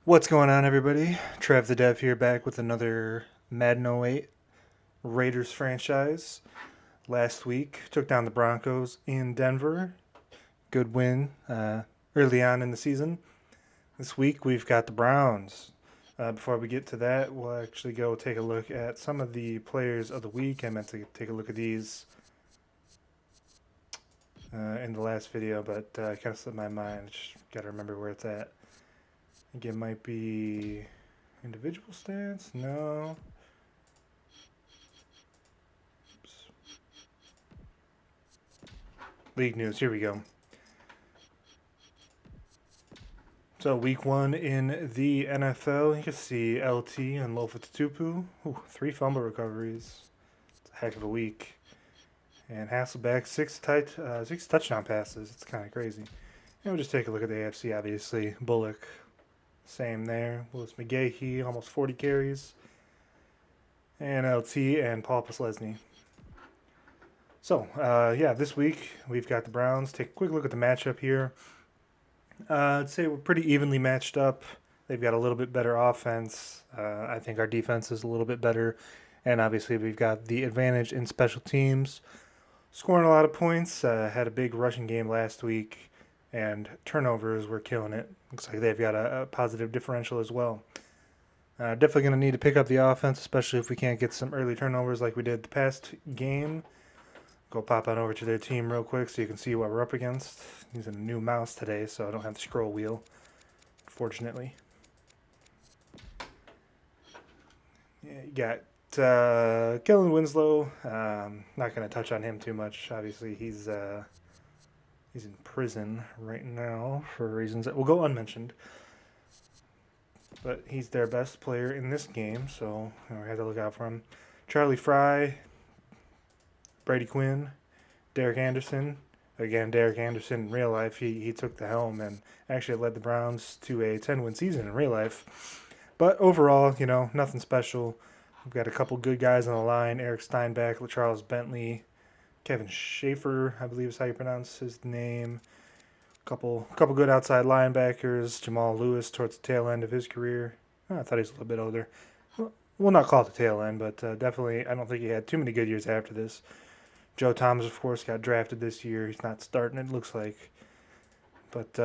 What's going on, everybody? Trev the Dev here, back with another Madden 08 Raiders franchise. Last week, took down the Broncos in Denver. Good win early on in the season. This week, we've got the Browns. Before we get to that, we'll actually go take a look at some of the players of the week. I meant to take a look at these in the last video, but I kind of slipped my mind. Just got to remember where it's at. I think it might be individual stats. No. Oops. League news. Here we go. So week 1 in the NFL, you can see LT and Lofa-Tatupu. 3 fumble recoveries. It's a heck of a week. And Hasselbeck, 6 touchdown passes. It's kind of crazy. And we'll just take a look at the AFC, obviously. Bullock, same there. Willis McGahee, almost 40 carries. And LT and Paul Posledney. So, this week we've got the Browns. Take a quick look at the matchup here. I'd say we're pretty evenly matched up. They've got a little bit better offense. I think our defense is a little bit better. And obviously we've got the advantage in special teams. Scoring a lot of points. Had a big rushing game last week. And turnovers were killing it. Looks like they've got a positive differential as well. Definitely going to need to pick up the offense, especially if we can't get some early turnovers like we did the past game. Go pop on over to their team real quick so you can see what we're up against. Using a new mouse today, so I don't have the scroll wheel, fortunately. Yeah, you got Kellen Winslow. Not going to touch on him too much. Obviously, he's in prison right now for reasons that will go unmentioned. But he's their best player in this game, so we have to look out for him. Charlie Fry, Brady Quinn, Derek Anderson. Again, Derek Anderson in real life, he took the helm and actually led the Browns to a 10-win season in real life. But overall, nothing special. We've got a couple good guys on the line. Eric Steinbach, Charles Bentley, Kevin Schaefer, I believe is how you pronounce his name. Couple good outside linebackers. Jamal Lewis towards the tail end of his career. I thought he was a little bit older. We'll not call it the tail end, but definitely I don't think he had too many good years after this. Joe Thomas, of course, got drafted this year. He's not starting, it looks like. But,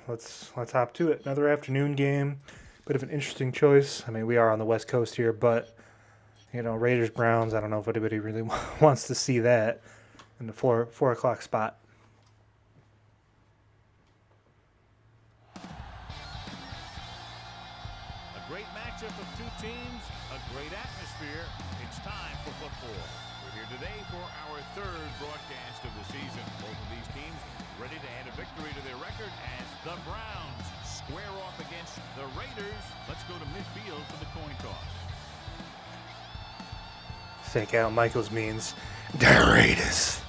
let's hop to it. Another afternoon game. Bit of an interesting choice. I mean, we are on the West Coast here, but, Raiders-Browns, I don't know if anybody really wants to see that in the 4 o'clock spot. A great matchup of two teams, a great atmosphere. It's time for football. We're here today for our third broadcast of the season. Both of these teams ready to add a victory to their record as the Browns square off against the Raiders. Let's go to midfield for the coin toss. I think Al Michaels means the Raiders.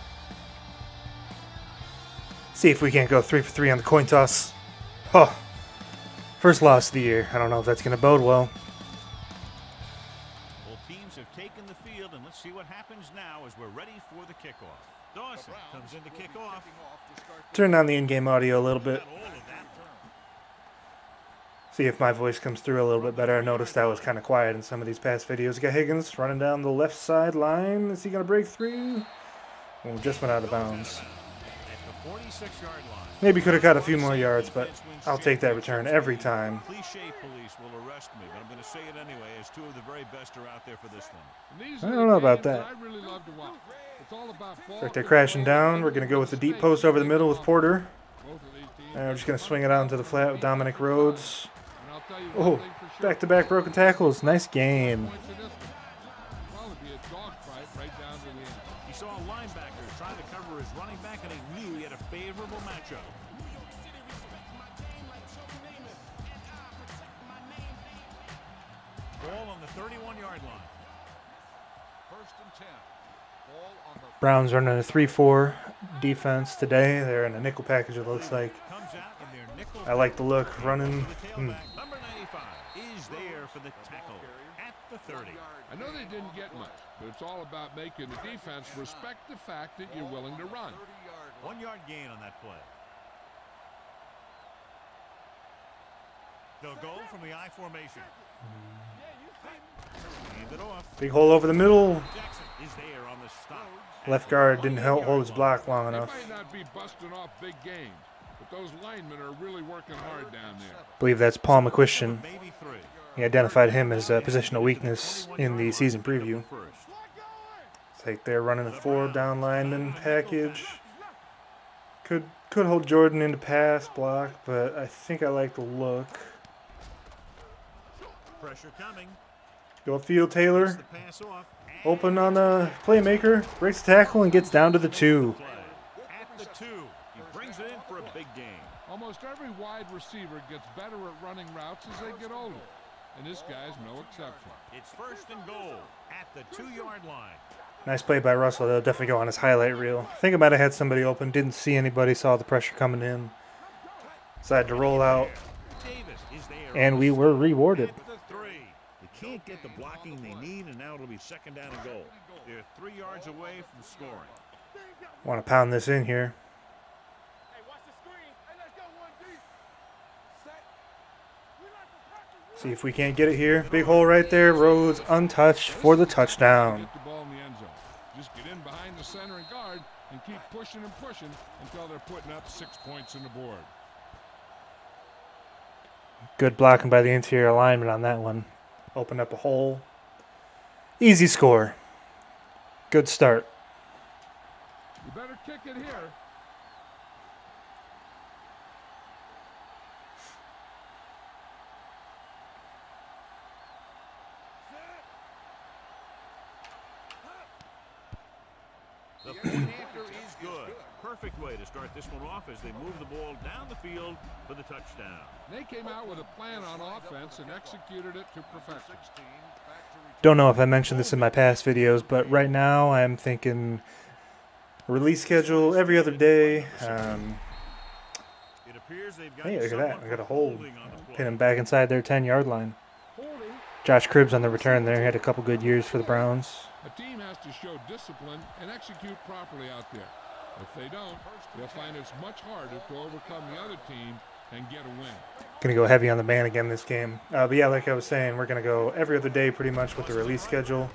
See if we can't go 3 for 3 on the coin toss. Oh, first loss of the year. I don't know if that's going to bode well. Both teams have taken the field, and let's see what happens now as we're ready for the kickoff. Dawson comes in to kick off. Turn down the in-game audio a little bit. See if my voice comes through a little bit better. I noticed I was kind of quiet in some of these past videos. Got Higgins running down the left side line. Is he going to break through? Well, just went out of bounds. Maybe could have got a few more yards, but I'll take that return every time. Cliche police will arrest me, but I'm going to say it anyway, as two of the very best are out there for this one. I don't know about that. Like they're crashing down. We're going to go with the deep post over the middle with Porter. And we're just going to swing it out into the flat with Dominic Rhodes. Oh, back-to-back broken tackles. Nice game. He saw a linebacker trying to cover his running back, and he knew he had a favorable matchup. Ball on the 31-yard line. First and 10. Browns running a 3-4 defense today. They're in a nickel package, it looks like. I like the look. Running. Number 95 is there for the tackle at the 30. I know they didn't get much, but it's all about making the defense respect the fact that you're willing to run. 1 yard gain on that play. They'll go from the I formation. Hand it off. Big hole over the middle. Jackson is there on the stop. Left guard didn't hold his block long They enough. might not be busting off big games, but those linemen are really working hard down there. I believe that's Paul McQuistion. Maybe 3. He identified him as a positional weakness in the season preview. It's like they're running a 4 down lineman package. Could hold Jordan into pass block, but I think I like the look. Pressure coming. Go upfield, Taylor. The pass off. Open on the playmaker. Breaks the tackle and gets down to the 2. At the 2. He brings it in for a big game. Almost every wide receiver gets better at running routes as they get older, and this guy's no exception. It's 1st and goal at the 2-yard line. Nice play by Russell. That'll definitely go on his highlight reel. I think I might have had somebody open. Didn't see anybody. Saw the pressure coming in. Decided to roll out. Davis is there. And we were rewarded. At the 3. They can't get the blocking they need, and now it'll be 2nd down and goal. They're 3 yards away from scoring. Want to pound this in here. See if we can't get it here. Big hole right there. Rhodes untouched for the touchdown. Get the ball in the end zone. Just get in behind the center and guard and keep pushing and pushing until they're putting up 6 points on the board. Good blocking by the interior alignment on that one. Opened up a hole. Easy score. Good start. You better kick it here. The point after is good. Perfect way to start this one off as they move the ball down the field for the touchdown. They came out with a plan on offense and executed it to perfection. Don't know if I mentioned this in my past videos, but right now I'm thinking release schedule every other day. It appears they've got Hey, look at that. I got a hold. holding on the play. Pin him back inside their 10-yard line. Josh Cribbs on the return there. He had a couple good years for the Browns. A team has to show discipline and execute properly out there. If they don't, they'll find it's much harder to overcome the other team and get a win. Going to go heavy on the man again this game. But yeah, like I was saying, we're going to go every other day pretty much with the release schedule.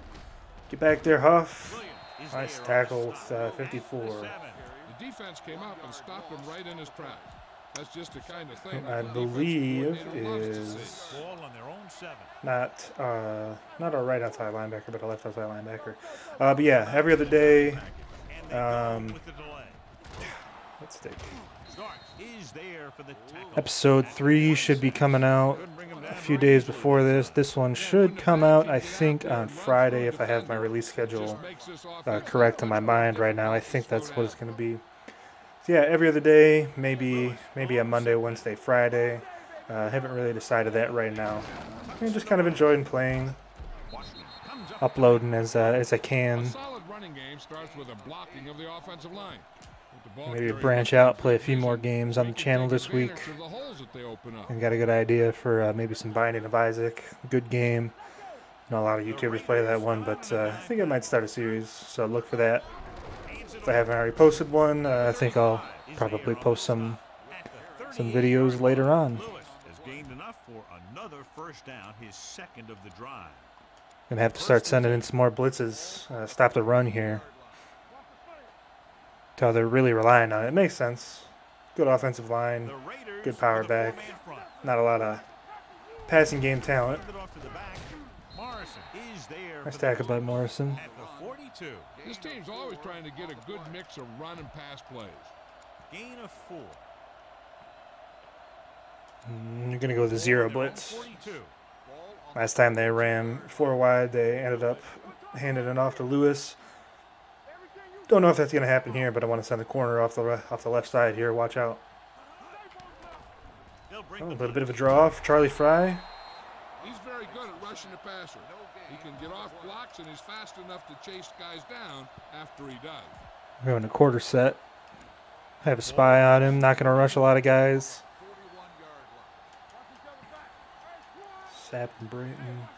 Get back there, Huff. Is Nice there tackle on the with stop. 54. The defense came up and stopped him right in his tracks. That's just the kind of thing I that the defensive believe coordinator loves to see. is Ball on their own 7. not our right outside linebacker, but a left outside linebacker. But yeah, every other day. And they go with the delay. Let's take Starks is there for the tackle. episode 3 should be coming out a few days before this. This one should come out, I think, on Friday if I have my release schedule correct in my mind right now. I think that's what it's going to be. So yeah, every other day, maybe a Monday, Wednesday, Friday. I haven't really decided that right now. I'm just kind of enjoying playing, uploading as I can. A solid running game starts with a blocking of the offensive line. With the ball Maybe carried branch in out, play a few more games on the they can channel take this week. advantage of the holes that they open up. And got a good idea for maybe some Binding of Isaac. Good game. I know a lot of YouTubers play that one, but I think I might start a series, so look for that. If I haven't already posted one, I think I'll probably post some videos later on. Lewis has gained enough for another 1st down, his 2nd of the drive. Gonna have to start sending in some more blitzes. Stop the run here. Until they're really relying on it. It makes sense. Good offensive line. The Raiders Good power with a back. 4-man front. Not a lot of passing game talent. Send it off to the back. Morrison is there Nice for the tackle by Morrison. at the 42. This team's always trying to get a good mix of run and pass plays. Gain of 4. You're going to go with the zero On their own blitz. 42. Last time they ran 4 wide, they ended up handing it off to Lewis. Don't know if that's going to happen here, but I want to send the corner off the left side here. Watch out. They'll bring Oh, a the little bit of a draw off. Charlie Fry. He's very good at rushing the passer. He can get off blocks, and he's fast enough to chase guys down after he does. We're going a quarter set. Have a spy on him. Not going to rush a lot of guys. Sapp and Brayton.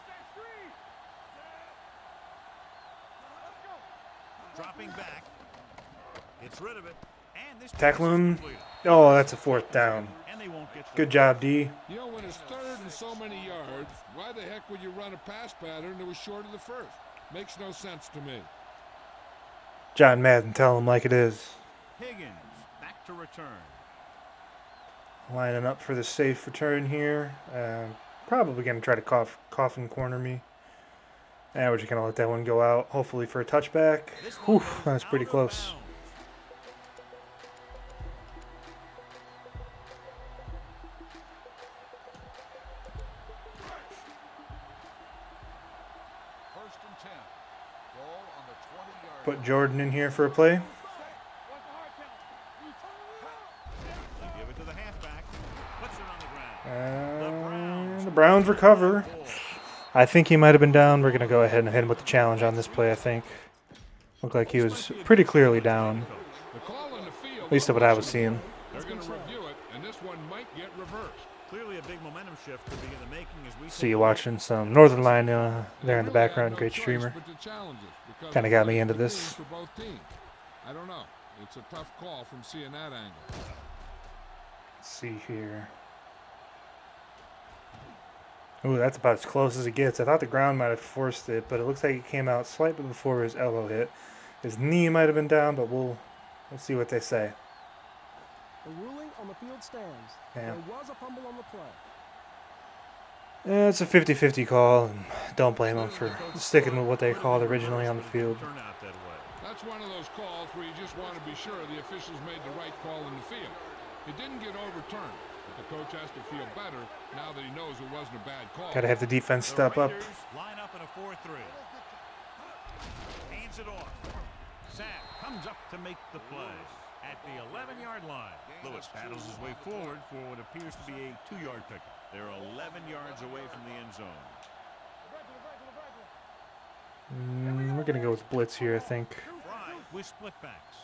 dropping back. Gets rid of it. And this Tackle pass is him. completed. Oh, that's a 4th down. And they won't get the Good job, D. You know, when it's third and so many yards, why the heck would you run a pass pattern that was short of the first? Makes no sense to me. John Madden, tell him like it is. Higgins back to return. Lining up for the safe return here. Probably going to try to coffin corner me. And we're just going to let that one go out, hopefully for a touchback. Whew, that was pretty close. Put Jordan in here for a play. Give it to the halfback. Puts it on the ground. The Browns recover. I think he might have been down. We're going to go ahead and hit him with the challenge on this play, I think. Looked like he was pretty clearly down. At least of what I was seeing. They're going to review it, and this one might get reversed. Clearly a big momentum shift could be in the making as we See you watching some Northern Line there in the background. Great streamer. Kind of got me into this. I don't know. It's a tough call from seeing that angle. Let's see here. Ooh, that's about as close as it gets. I thought the ground might have forced it, but it looks like it came out slightly before his elbow hit. His knee might have been down, but we'll see what they say. The ruling on the field stands. Yeah. There was a fumble on the play. It's a 50-50 call, and don't blame them for sticking with what they called originally on the field. turn out that way. That's one of those calls where you just want to be sure the officials made the right call in the field. It didn't get overturned, but the coach has to feel better now that he knows it wasn't a bad call. Got to have the defense step up. Line up in a 4-3. Hands it off. Sapp comes up to make the play at the 11-yard line. Lewis paddles his way forward for what appears to be a 2-yard pickup. They're 11 yards away from the end zone. We're going to go with blitz here, I think. Fry with split backs.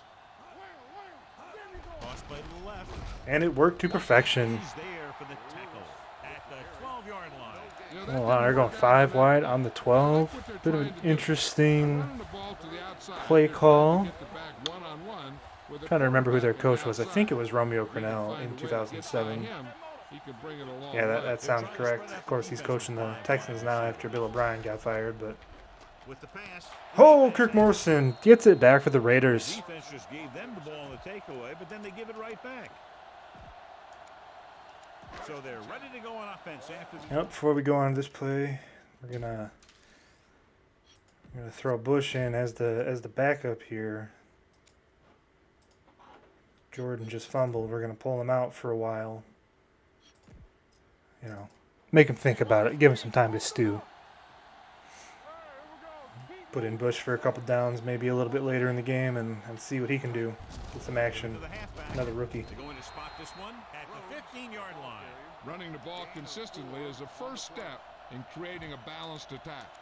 Cross play to the left. And it worked to perfection. He's there for the tackle at the 12-yard line. Oh, wow, they're going 5 wide on the 12. Bit of an interesting play call. Trying to remember who their coach was. I think it was Romeo Crennel in 2007. Yeah, that sounds correct. Of course, he's coaching the Texans now after Bill O'Brien got fired. But With the pass. oh, Kirk Morrison gets it back for the Raiders. Defense just gave them the ball in the takeaway, but then they give it right back. So they're ready to go on offense after the. Yep, before we go on to this play, we're gonna throw Bush in as the backup here. Jordan just fumbled. We're gonna pull him out for a while. You know, make him think about it. Give him some time to stew. Put in Bush for a couple downs, maybe a little bit later in the game, and see what he can do. Get some action. Another rookie. They're going to spot this one at the 15-yard line. Running the ball consistently is the first step in creating a balanced attack.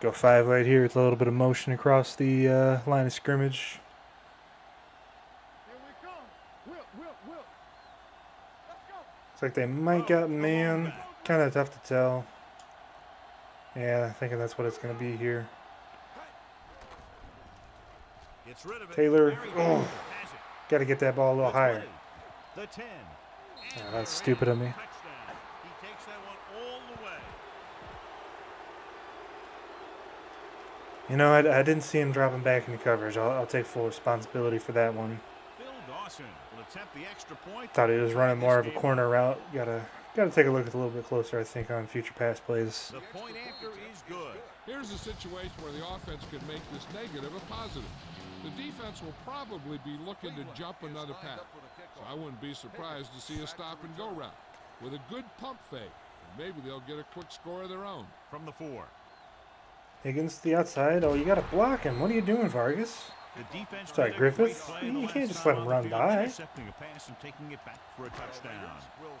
Go 5 right here with a little bit of motion across the line of scrimmage. Looks like they might got man. Kind of tough to tell. Yeah, thinking that's what it's going to be here. Gets rid of it. Taylor, oh, got to get that ball a little higher. The 10. Oh, that's stupid of me. Touchdown. He takes that one all the way. You know, I didn't see him dropping back into coverage. I'll take full responsibility for that one. Phil Dawson will attempt the extra point. Thought he was running more of a corner route. Gotta take a look at a little bit closer, I think, on future pass plays. The point after is good. Here's a situation where the offense could make this negative a positive. The defense will probably be looking to jump another pass. So I wouldn't be surprised to see a stop-and-go route with a good pump fake. Maybe they'll get a quick score of their own. From the 4. Higgins to the outside. Oh, you got to block him. What are you doing, Vargas? The defense Sorry, made a great Griffith. play on the You can't last just time let him on the run field, by. intercepting a pass and taking it back for a touchdown.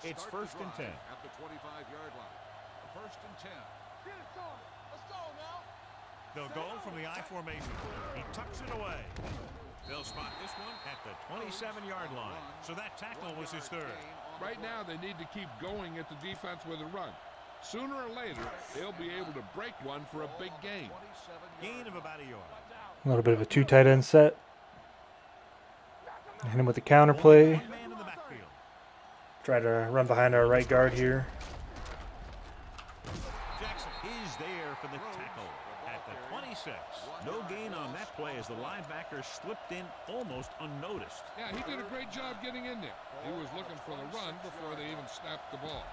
It's 1st and 10. At the 25-yard line. 1st and 10. They'll go from the I formation. He tucks it away. They'll spot this one at the 27-yard line. So that tackle was his 3rd. Right now, they need to keep going at the defense with a run. Sooner or later, they'll be able to break one for a big gain. Gain of about a yard. A little bit of a 2 tight end set. Hit him with the counter play. One man in the backfield. Try to run behind our right guard here. Jackson is there for the tackle at the 26. No gain on that play as the linebacker slipped in almost unnoticed. Yeah, he did a great job getting in there. He was looking for the run before they even snapped the ball.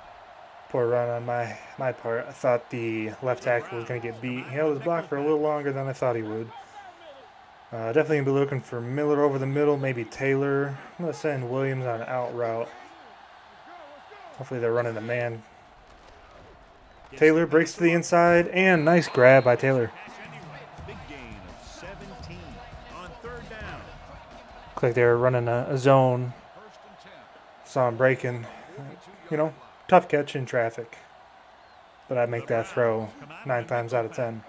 Poor run on my part. I thought the left tackle was going to get beat. He held his block for a little longer than I thought he would. Definitely going to be looking for Miller over the middle, maybe Taylor. I'm going to send Williams on an out route. Hopefully they're running a man. Taylor breaks to the inside, and nice grab by Taylor. Big gain of 17 on third down. Looks like they were running a zone. Saw him breaking. You know, tough catch in traffic. But I'd make that throw 9 times out of 10.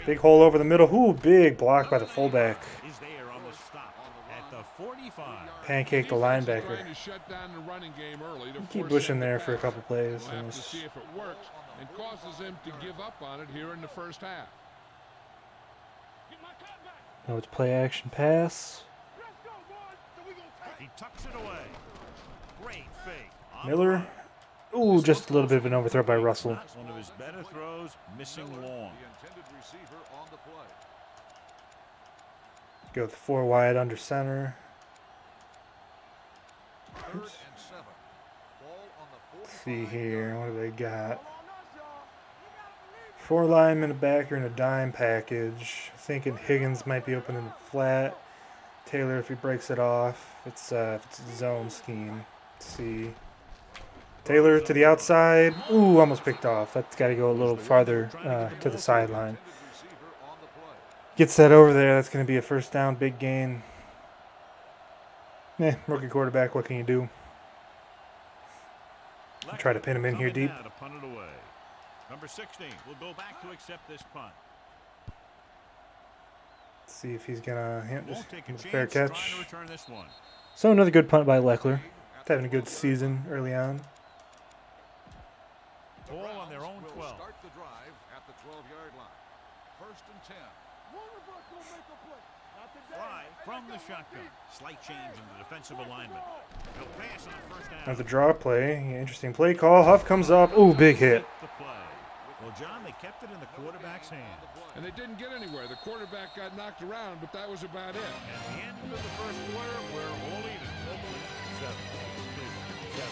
Big hole over the middle. Ooh, big block by the fullback. Is there on the stop at the 45. Pancake the linebacker. Trying to shut down the running game early to Keep force pushing them to there for a pass. couple plays. We'll have to see if it works and causes them to give up on it here in the first half. Now it's play action pass. He tucks it away. Great fake. Miller. Ooh, just a little bit of an overthrow by Russell. One of his better throws, missing long. The intended receiver on the play. Go with 4 wide under center. Third and 7. Ball on the 45. Let's see here. What do they got? 4 linemen, a backer, and a dime package. Thinking Higgins might be open in the flat. Taylor, if he breaks it off, it's a zone scheme. Let's see. Taylor to the outside. Ooh, almost picked off. That's got to go a little farther to the sideline. Gets that over there. That's going to be a first down, big gain. Rookie quarterback, what can you do? Try to pin him in here deep. To punt it away. Number 16 will go back to accept this punt. Let's see if he's going to Won't just take a a chance fair trying catch. to return this one. So another good punt by Leckler. He's having a good season early on. Ball on their own 12. Start the drive at the 12-yard line. First and 10. Fry from the shotgun. Slight change in the defensive alignment. He'll pass on first down. There's a draw play. Interesting play call. Huff comes up. Ooh, big hit. The play. Well, John, they kept it in the quarterback's hands. And they didn't get anywhere. The quarterback got knocked around, but that was about it. At the end of the first quarter, we're all even. 7-2.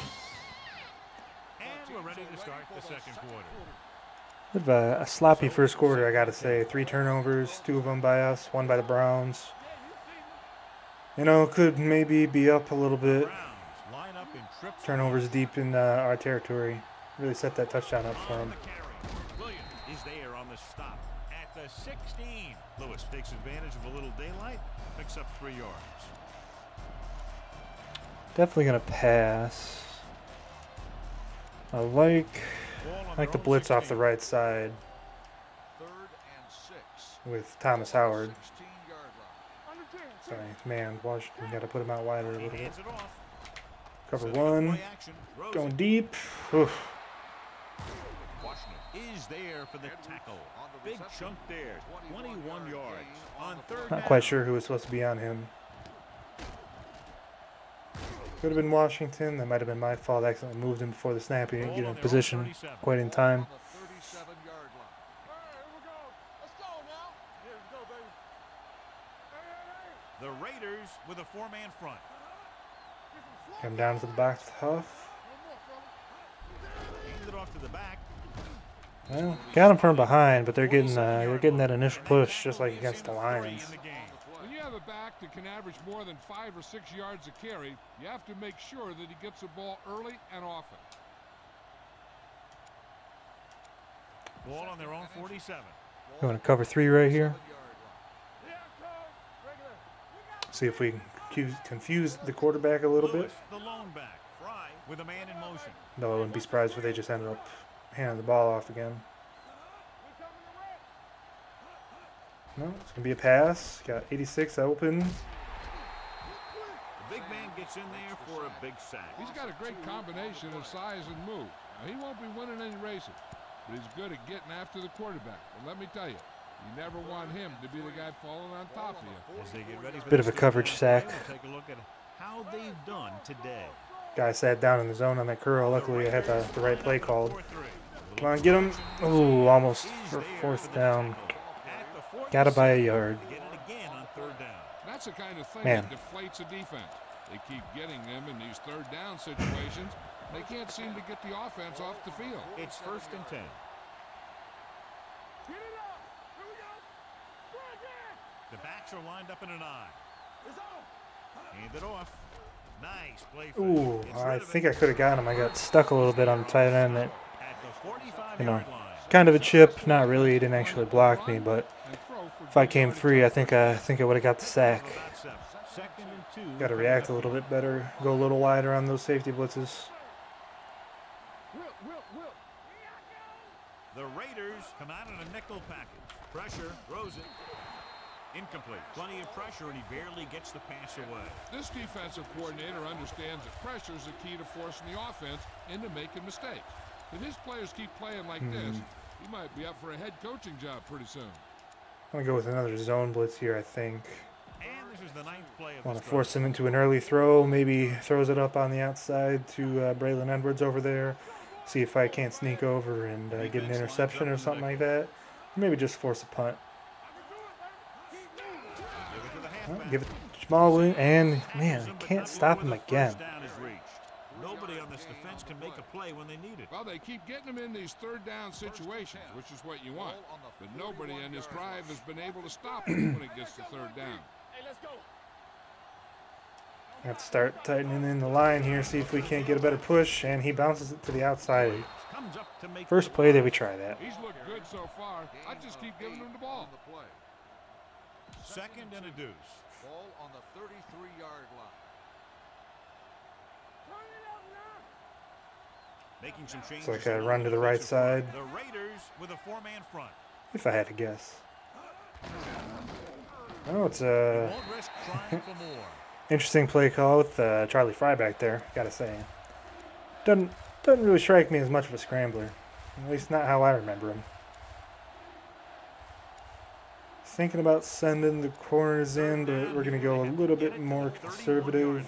And we're ready to start the second quarter. Bit of a sloppy first quarter, I got to say. 3 turnovers, 2 of them by us, 1 by the Browns. You know, could maybe be up a little bit. Browns line up in trips. Turnovers deep in our territory. Really set that touchdown up for On him. the carry. Williams is there on the stop at the 16. Lewis takes advantage of a little daylight, picks up 3 yards. Definitely going to pass. I like the blitz off the right side Third and 6. with Thomas Howard. 16-yard line. Sorry, man, Washington got to put him out wider a little bit. Hands it off. Cover Setting up 1. play action. Throws Going it. deep. Oof. Washington is there for the tackle. Big chunk there. 21 yards on third Not down. quite sure who was supposed to be on him. Could have been Washington. That might have been my fault. I accidentally moved him before the snap. He didn't get in position quite in time. On the 37-yard line. The Raiders with a 4-man front. Come down to the box with Huff. Hands it off to the back. Well, got him from behind, but they're getting that initial push just like against the Three Lions. in the game. When you have a back that can average more than 5 or 6 yards a carry, you have to make sure that he gets the ball early and often. Ball on their own 47. Going to cover 3 right here. See if we can confuse the quarterback a little bit. Lewis, the lone back. Fry with a man in motion. No, I wouldn't be surprised if they just ended up handing the ball off again. No, it's going to be a pass. Got 86 open. The big man gets in there for a big sack. He's got a great combination of size and move. Now, he won't be winning any races, but he's good at getting after the quarterback. And let me tell you, you never want him to be the guy falling on top of you. As they get ready for Bit of this a coverage third down sack. play, we'll take a look at how they've done today. Guy sat down in the zone on that curl. Luckily, I had the right play called. Come on, get him. Ooh, almost for fourth down. Gotta buy a yard. That's the kind of thing Man. that deflates a defense. They keep getting them in these third down situations. They can't seem to get the offense off the field. It's 1st and 10. The backs are lined up in an eye. Hand it off. Nice play. Ooh, I think I could have got him. I got stuck a little bit on the tight end. That, you know, kind of a chip. Not really. He didn't actually block me, but if I came free, I think I would have got the sack. Got to react a little bit better. Go a little wider on those safety blitzes. The Raiders come out in a nickel package. Pressure, throws it. Incomplete. Plenty of pressure, and he barely gets the pass away. This defensive coordinator understands that pressure is the key to forcing the offense into making mistakes. If his players keep playing like this, he might be up for a head coaching job pretty soon. I'm going to go with another zone blitz here, I think. And this is the 9th play of Want to this force him into an early throw. Maybe throws it up on the outside to Braylon Edwards over there. See if I can't sneak over and get an interception or something like that. Or maybe just force a punt. Give it to Jamal Williams, and man, I can't stop him again. Nobody on this defense can make a play when they need it. Well, they keep getting him in these third down situations, which is what you want. But nobody in this drive has been able to stop him when it gets to third down. I have to start tightening in the line here, see if we can't get a better push, and he bounces it to the outside. First play that we try that. He's looked good so far. I just keep giving him the ball. 2nd and a deuce. Ball on the 33-yard line. Making some changes. It's like I run to the right side, The Raiders with a 4-man front. if I had to guess. Oh, it's Won't risk trying for more. interesting play call with Charlie Fry back there, gotta say. Doesn't really strike me as much of a scrambler. At least not how I remember him. Thinking about sending the corners in, but we're going to go a little bit more conservative.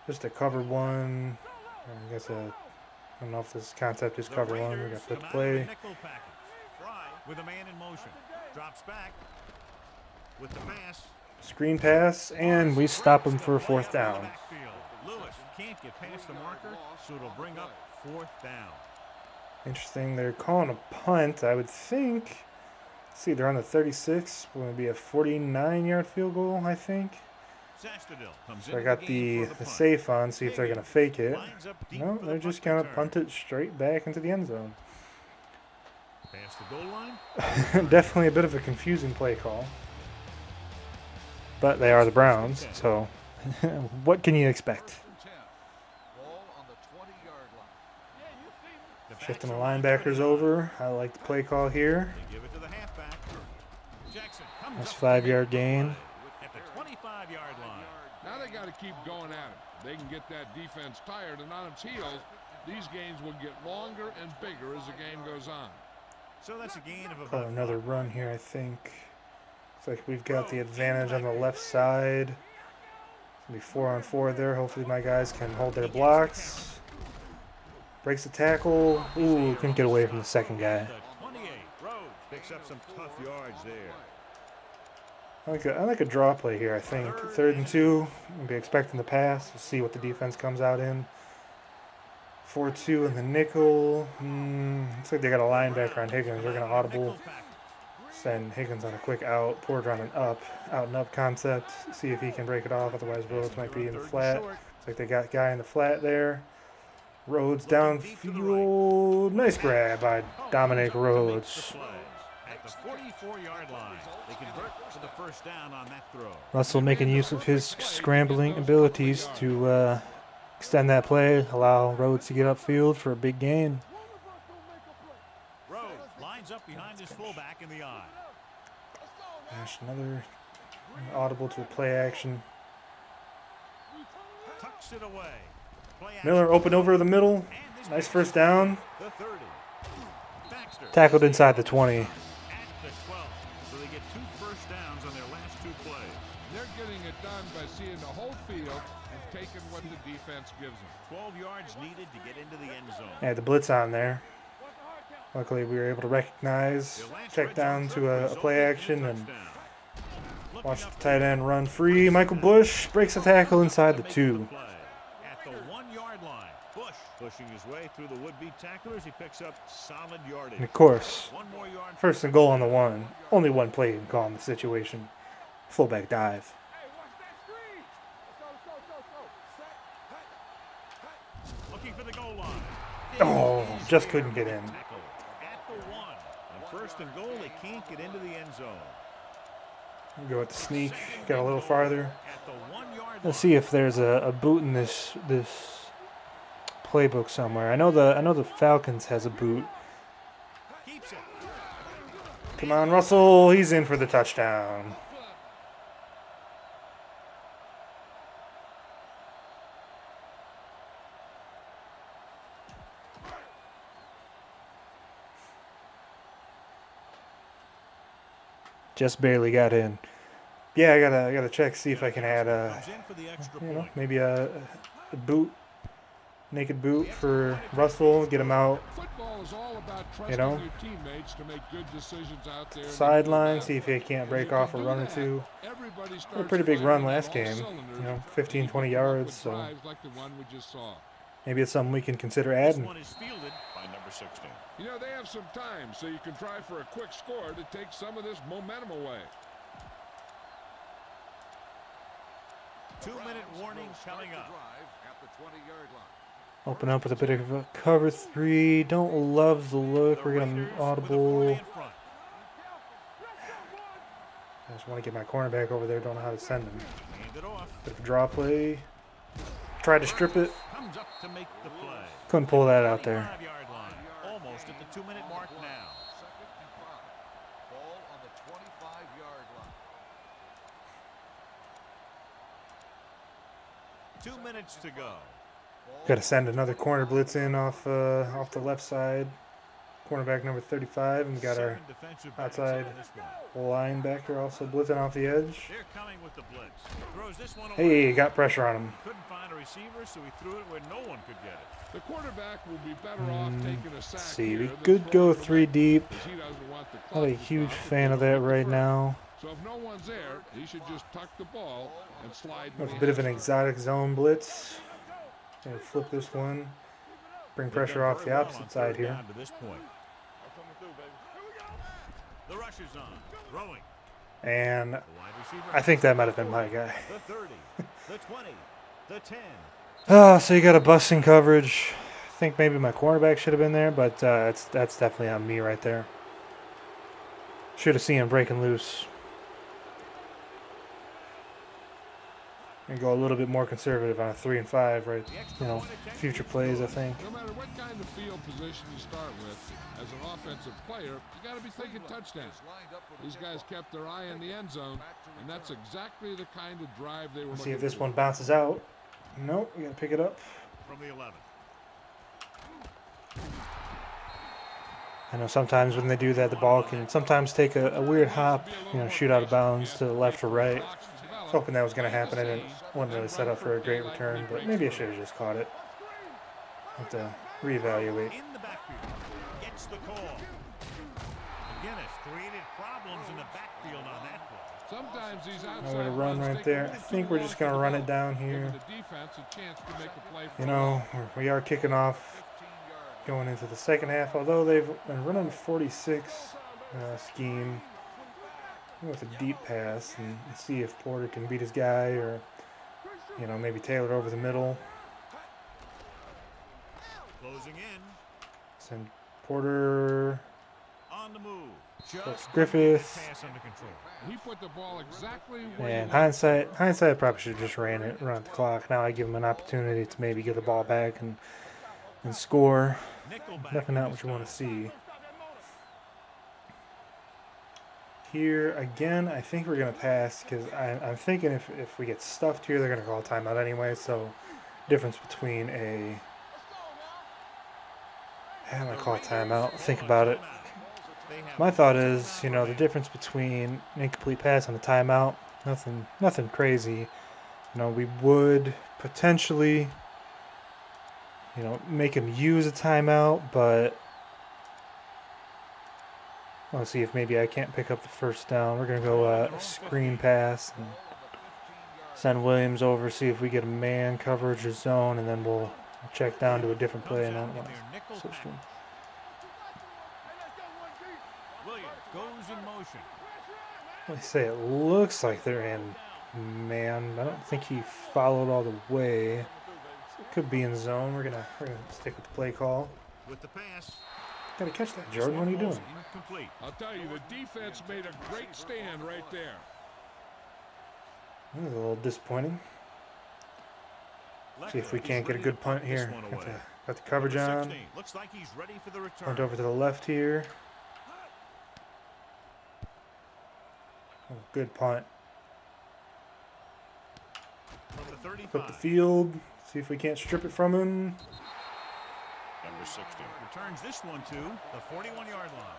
Just a cover one. I guess I don't know if this concept is cover one. We got flip the play. With a man in motion. Drops back with the pass. Screen pass, and we stop him for a 4th down. Lewis can't get past the marker, so it'll bring up 4th down. Interesting. They're calling a punt, I would think. See, they're on the 36. Will be a 49-yard field goal, I think. So I got the safe on, see if they're going to fake it. No, they're just going to punt it straight back into the end zone. Past the goal line. Definitely a bit of a confusing play call. But they are the Browns, so what can you expect? Ball on the 20-yard line. Shifting the linebackers over. I like the play call here. They give it to the halfback. Jackson comes That's up 5-yard gain. at the 25-yard line. Now they got to keep going at it. They can get that defense tired and on its heels. These games will get longer and bigger as the game goes on. So that's a gain of Call about another run here, I think. Looks like we've got the advantage on the left side. It's going to be 4-on-4 there. Hopefully my guys can hold their blocks. Breaks the tackle. Ooh, couldn't get away from the second guy. the 28. Rhodes picks up some tough yards there. I like a draw play here, I think. 3rd and 2. We'll be expecting the pass. We'll see what the defense comes out in. 4-2 in the nickel. Looks like they got a linebacker on Higgins. They're going to audible. Send Higgins on a quick out. Porter on an out and up concept. See if he can break it off. Otherwise, Rhodes might be in the flat. Looks like they got guy in the flat there. Rhodes downfield. Nice grab by Dominic Rhodes. At the 44-yard line, they convert to the 1st down on that throw. Russell making use of his scrambling abilities to extend that play, allow Rhodes to get upfield for a big gain. Rhodes lines up behind his fullback in the eye. Gosh, another audible to a play action. Tucks it away. Play Miller action. open over the middle. And this Nice 1st down. the 30. Baxter Tackled inside the 20. at the 12. So they get 2 first downs on their last 2 plays. They're getting it done by seeing the whole field and taking what the defense gives them. 12 yards needed to get into the end zone. Had the blitz on there. Luckily, we were able to recognize, check down to a play action, and watch the tight end run free. Michael Bush breaks a tackle inside the 2. At the 1-yard line, Bush pushing his way through the would-be tacklers. He picks up solid yardage. And of course, 1 more yard. first and goal on the 1. Only one play can call in the situation. Fullback dive. Looking for the goal line. Oh, just couldn't get in. At the 1. On first and goal, they can't get into the end zone. Go with the sneak. Got a little farther. At the 1-yard Let's see if there's a boot in this playbook somewhere. I know the Falcons has a boot. Keeps it. Come on, Russell. He's in for the touchdown. Just barely got in. Yeah, I gotta check, see if I can add Comes in for the extra point. maybe a boot, naked boot for Russell, get him out Football is all about trusting know, your teammates to make good decisions out there. in the sideline, field. see if he can't If break you off can a do run or that, two. everybody A starts pretty big run firing on last all game, cylinders, 15, and 20 you can come up yards, with so drives like the one we just saw. maybe it's something we can consider This adding. one is fielded by number 16. You know, they have some time, so you can try for a quick score to take some of this momentum away. 2-minute warning coming up. At the 20-yard line. Open up with a bit of a cover 3. Don't love the look. We're getting Raiders with a 40 audible. in front. I just want to get my cornerback over there. Don't know how to send him. Hand it off. Bit of a draw play. Tried to strip it. Comes up to make the play. Couldn't pull that out there. 5-yard line. Almost at the 2-minute mark now. Second and 5. Ball on the 25-yard line. 2 minutes to go. Got to send another corner blitz in off the left side. Cornerback number 35, and we got our 7 defensive backs outside on this one. linebacker also blitzing off the edge. They're coming with the blitz. Throws this one away. Hey, got pressure on him. Couldn't find a receiver, so he threw it where no one could get it. The quarterback will be better off taking a sack See, here we than could go throwing it 3 away, deep. 'cause he doesn't want the Not clock a to huge stop fan of until that the right first. now. So if no one's there, he should just tuck the ball and slide. With a bit of an exotic zone blitz. Gonna flip this one. Bring pressure off the opposite side here. Down to this point. The rush is on. Throwing. And The wide receiver. I think that might have been my guy. The 30. The 20. The 10. Oh, so you got a busting coverage. I think maybe my cornerback should have been there, but that's definitely on me right there. Should have seen him breaking loose. And go a little bit more conservative on a 3 and 5, right? Future plays, I think. No matter what kind of field position you start with, as an offensive player, you got to be thinking touchdown. These guys kept their eye on the end zone, and that's exactly the kind of drive they were Let's looking see if this for. one bounces out. Nope, we gotta pick it up. From the 11. I know sometimes when they do that, the ball can sometimes take a weird hop, shoot out of bounds to the left or right. I was hoping that was going to happen. I wasn't really set up for a great return, but maybe I should have just caught it. Have to reevaluate. In the backfield. Gets the call. McGinnis created problems in the backfield on that play. Sometimes these Nowhere to outside run runs right take there. a I little think too we're long just for going to the run ball, it down giving here. the defense a chance to make a play for the ball. We are kicking off going into the second half, although they've been running a 46 scheme with a deep pass and see if Porter can beat his guy or, maybe tailor over the middle. Closing in. Send Porter, On the move. Brooks Just Griffith, pass under control. He put the ball exactly where and he hindsight, I probably should have just run the clock. Now I give him an opportunity to maybe get the ball back and score. Nickelback Definitely not what you want to see. Here again, I think we're gonna pass because I'm thinking if we get stuffed here, they're gonna call a timeout anyway. So, difference between I'm gonna call a timeout. Think about it. My thought is, the difference between an incomplete pass and a timeout, nothing crazy. We would potentially make him use a timeout, but let's see if maybe I can't pick up the first down. We're going to go a screen pass and send Williams over, see if we get a man coverage or zone, and then we'll check down to a different play. And then switch to him. Williams goes in motion. They say it looks like they're in man. I don't think he followed all the way. So it could be in zone. We're gonna stick with the play call. With the pass. Gotta catch that, Jordan. What are you doing? Incomplete. I'll tell you, the defense made a great stand right there. That was a little disappointing. See if we He's can't get a ready good to punt this here. one away. Got the coverage Number on. 16. Looks like he's ready for the return. Punt over to the left here. Oh, good punt. From the 35. Flip the field. See if we can't strip it from him. Number 60 returns this one to the 41-yard line.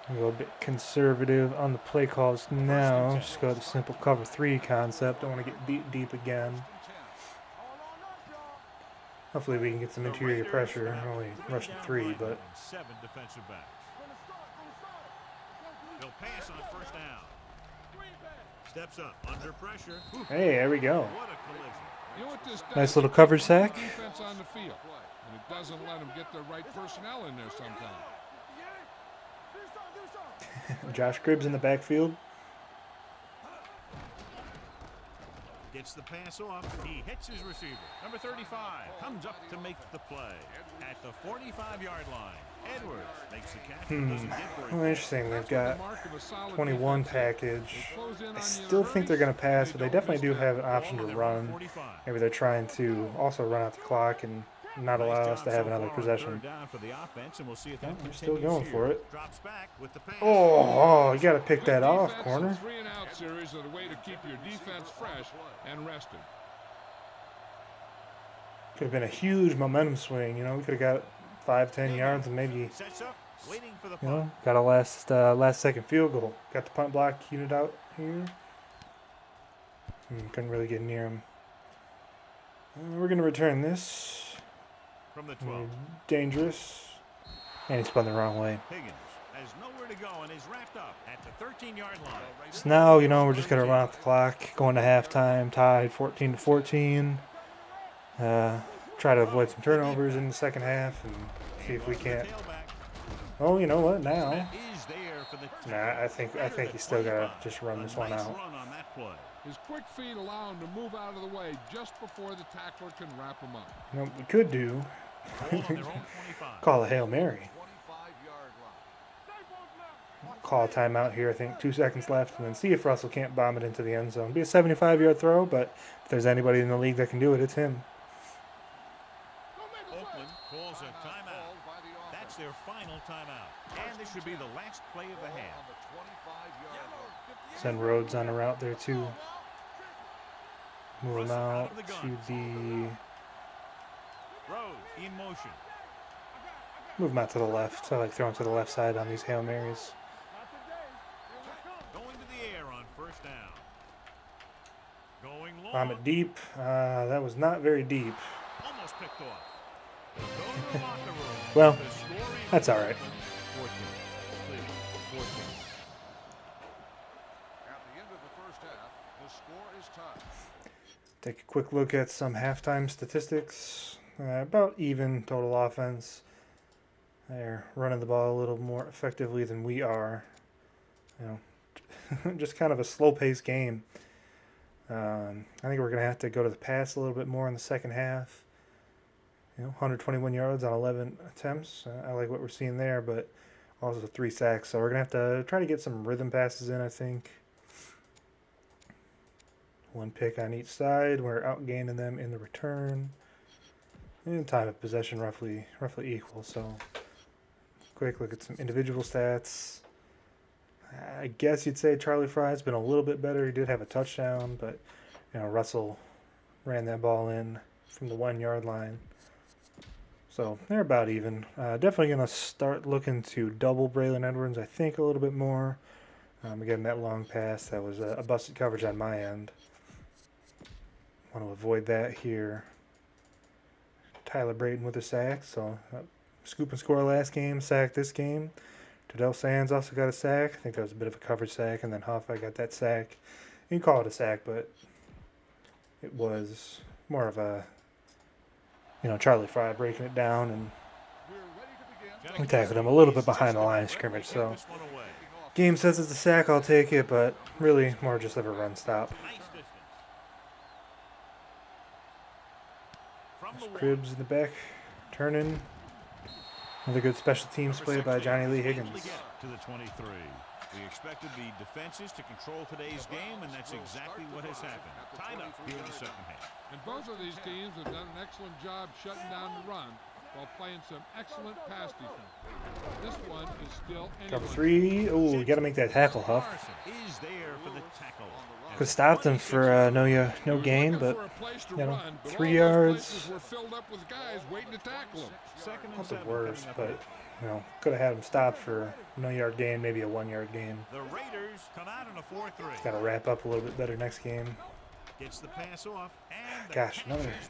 A little bit conservative on the play calls now. Just go with the simple cover 3 concept. Don't want to get beat deep again. Hopefully we can get some interior pressure. We're only rushing 3, but 7 defensive backs. They'll pass on first down. Steps up under pressure. hey, there we go. What a collision. You know what this does? Nice little coverage sack. Defense on the field, and it doesn't let them get the right personnel in there sometimes. Josh Cribbs in the backfield. Gets the pass off. He hits his receiver. Number 35 comes up to make the play at the 45-yard line. Edwards makes the catch. Doesn't get very Well, far. interesting. They've got Mark of a solid 21 defense. package. They close in on I you still in a think they're hurry, going to pass, they but they don't definitely do miss have an that. option to Ball run. 45. Maybe they're trying to also run out the clock and not allow Nice us job to have so another far on possession. third down for the offense, and we'll see if that They're still continues going here. for it. Drops back with the pass. Oh, you got to pick Good that off, defense corner. and 3-and-out series are the way to keep your defense fresh and rested. Could have been a huge momentum swing. We could have got 5-10 yards and maybe Sets up, waiting for the punt. got a last second field goal. Got the punt block unit out here. Couldn't really get near him. We're going to return this. From the 12. Dangerous. And he spun the wrong way. Higgins has nowhere to go and is wrapped up at the 13-yard line. So now, we're just going to run out the clock. Going to halftime, tied 14-14. Try to avoid some turnovers in the second half and see if we can't. Oh, you know what? Now, Is there for the I think you still gotta just run this one nice out. run on that play. His quick feet allow him to move out of the way just before the tackler can wrap him up. What we could do, Ball on their own 25. call a Hail Mary. 25-yard line. Call a timeout here. I think 2 seconds left, and then see if Russell can't bomb it into the end zone. Be a 75-yard throw, but if there's anybody in the league that can do it, it's him. Oakland calls a timeout. That's their final timeout. And this should be the last play of the half. Send Rhodes on a route there too. Move him out to the. Rhodes in motion. Move him out to the left. I like throwing to the left side on these Hail Marys. Going to the air on first down. Going long. Bomb it deep. That was not very deep. Almost picked off. They'll go to the locker room. Well, The score is that's all right. 14. Cleveland, 14. At the end of the first half, the score is tied. Take a quick look at some halftime statistics. About even total offense. They're running the ball a little more effectively than we are. Just kind of a slow-paced game. I think we're going to have to go to the pass a little bit more in the second half. 121 yards on 11 attempts. I like what we're seeing there, but also 3 sacks. So we're going to have to try to get some rhythm passes in, I think. 1 pick on each side. We're outgaining them in the return. And time of possession roughly equal. So quick look at some individual stats. I guess you'd say Charlie Fry's been a little bit better. He did have a touchdown, but Russell ran that ball in from the 1-yard line. So they're about even. Definitely going to start looking to double Braylon Edwards, I think, a little bit more. Again, that long pass, that was a busted coverage on my end. Want to avoid that here. Tyler Brayton with a sack. So scoop and score last game, sack this game. Tadell Sands also got a sack. I think that was a bit of a coverage sack. And then Hoffa got that sack. You can call it a sack, but it was more of a, Charlie Fry breaking it down and we tackled him a little bit behind the line of scrimmage. So game says it's a sack, I'll take it, but really more just of a run stop. Cribs in the back, turning. Another good special teams play by Johnny Lee Higgins. To the 23. We expected the defenses to control today's game, and that's exactly what has happened. Tied up here in the second half. And both of these teams have done an excellent job shutting down the run while playing some excellent pass defense. This one is still Cover 3. Oh, we got to make that tackle, Huff. Is there for the tackle. Could have stopped him for no gain, but 3 yards. Not the worst, but could have had him stopped for no yard gain, maybe a 1 yard gain. The Raiders come out in a 4-3. Got to wrap up a little bit better next game. Gets the pass off. And gosh,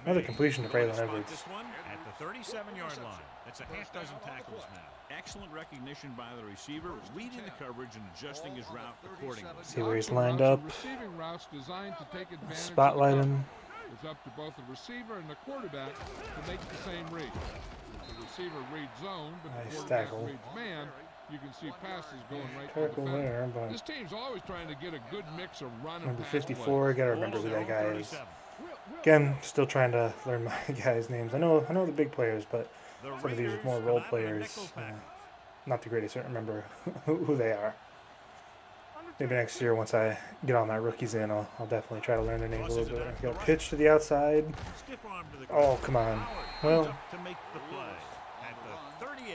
another completion to Braylon Edwards. This one at the 37-yard line. That's a half dozen tackles now. Excellent recognition by the receiver, reading the coverage and adjusting his route accordingly. See where he's lined up. Spotlight him. It's up to both the receiver and the quarterback to make the same read. The receiver reads zone, but the quarterback reads man. You can see passes going right to the defender. But this team's always trying to get a good mix of run and number pass 54, I gotta remember who that guy is. Again, still trying to learn my guys' names. I know the big players, but some of these more role players, not the greatest. I don't remember who they are. Maybe next year, once I get all my rookies in, I'll definitely try to learn their names a little bit. Got a pitch to the outside. Oh, come on. Well,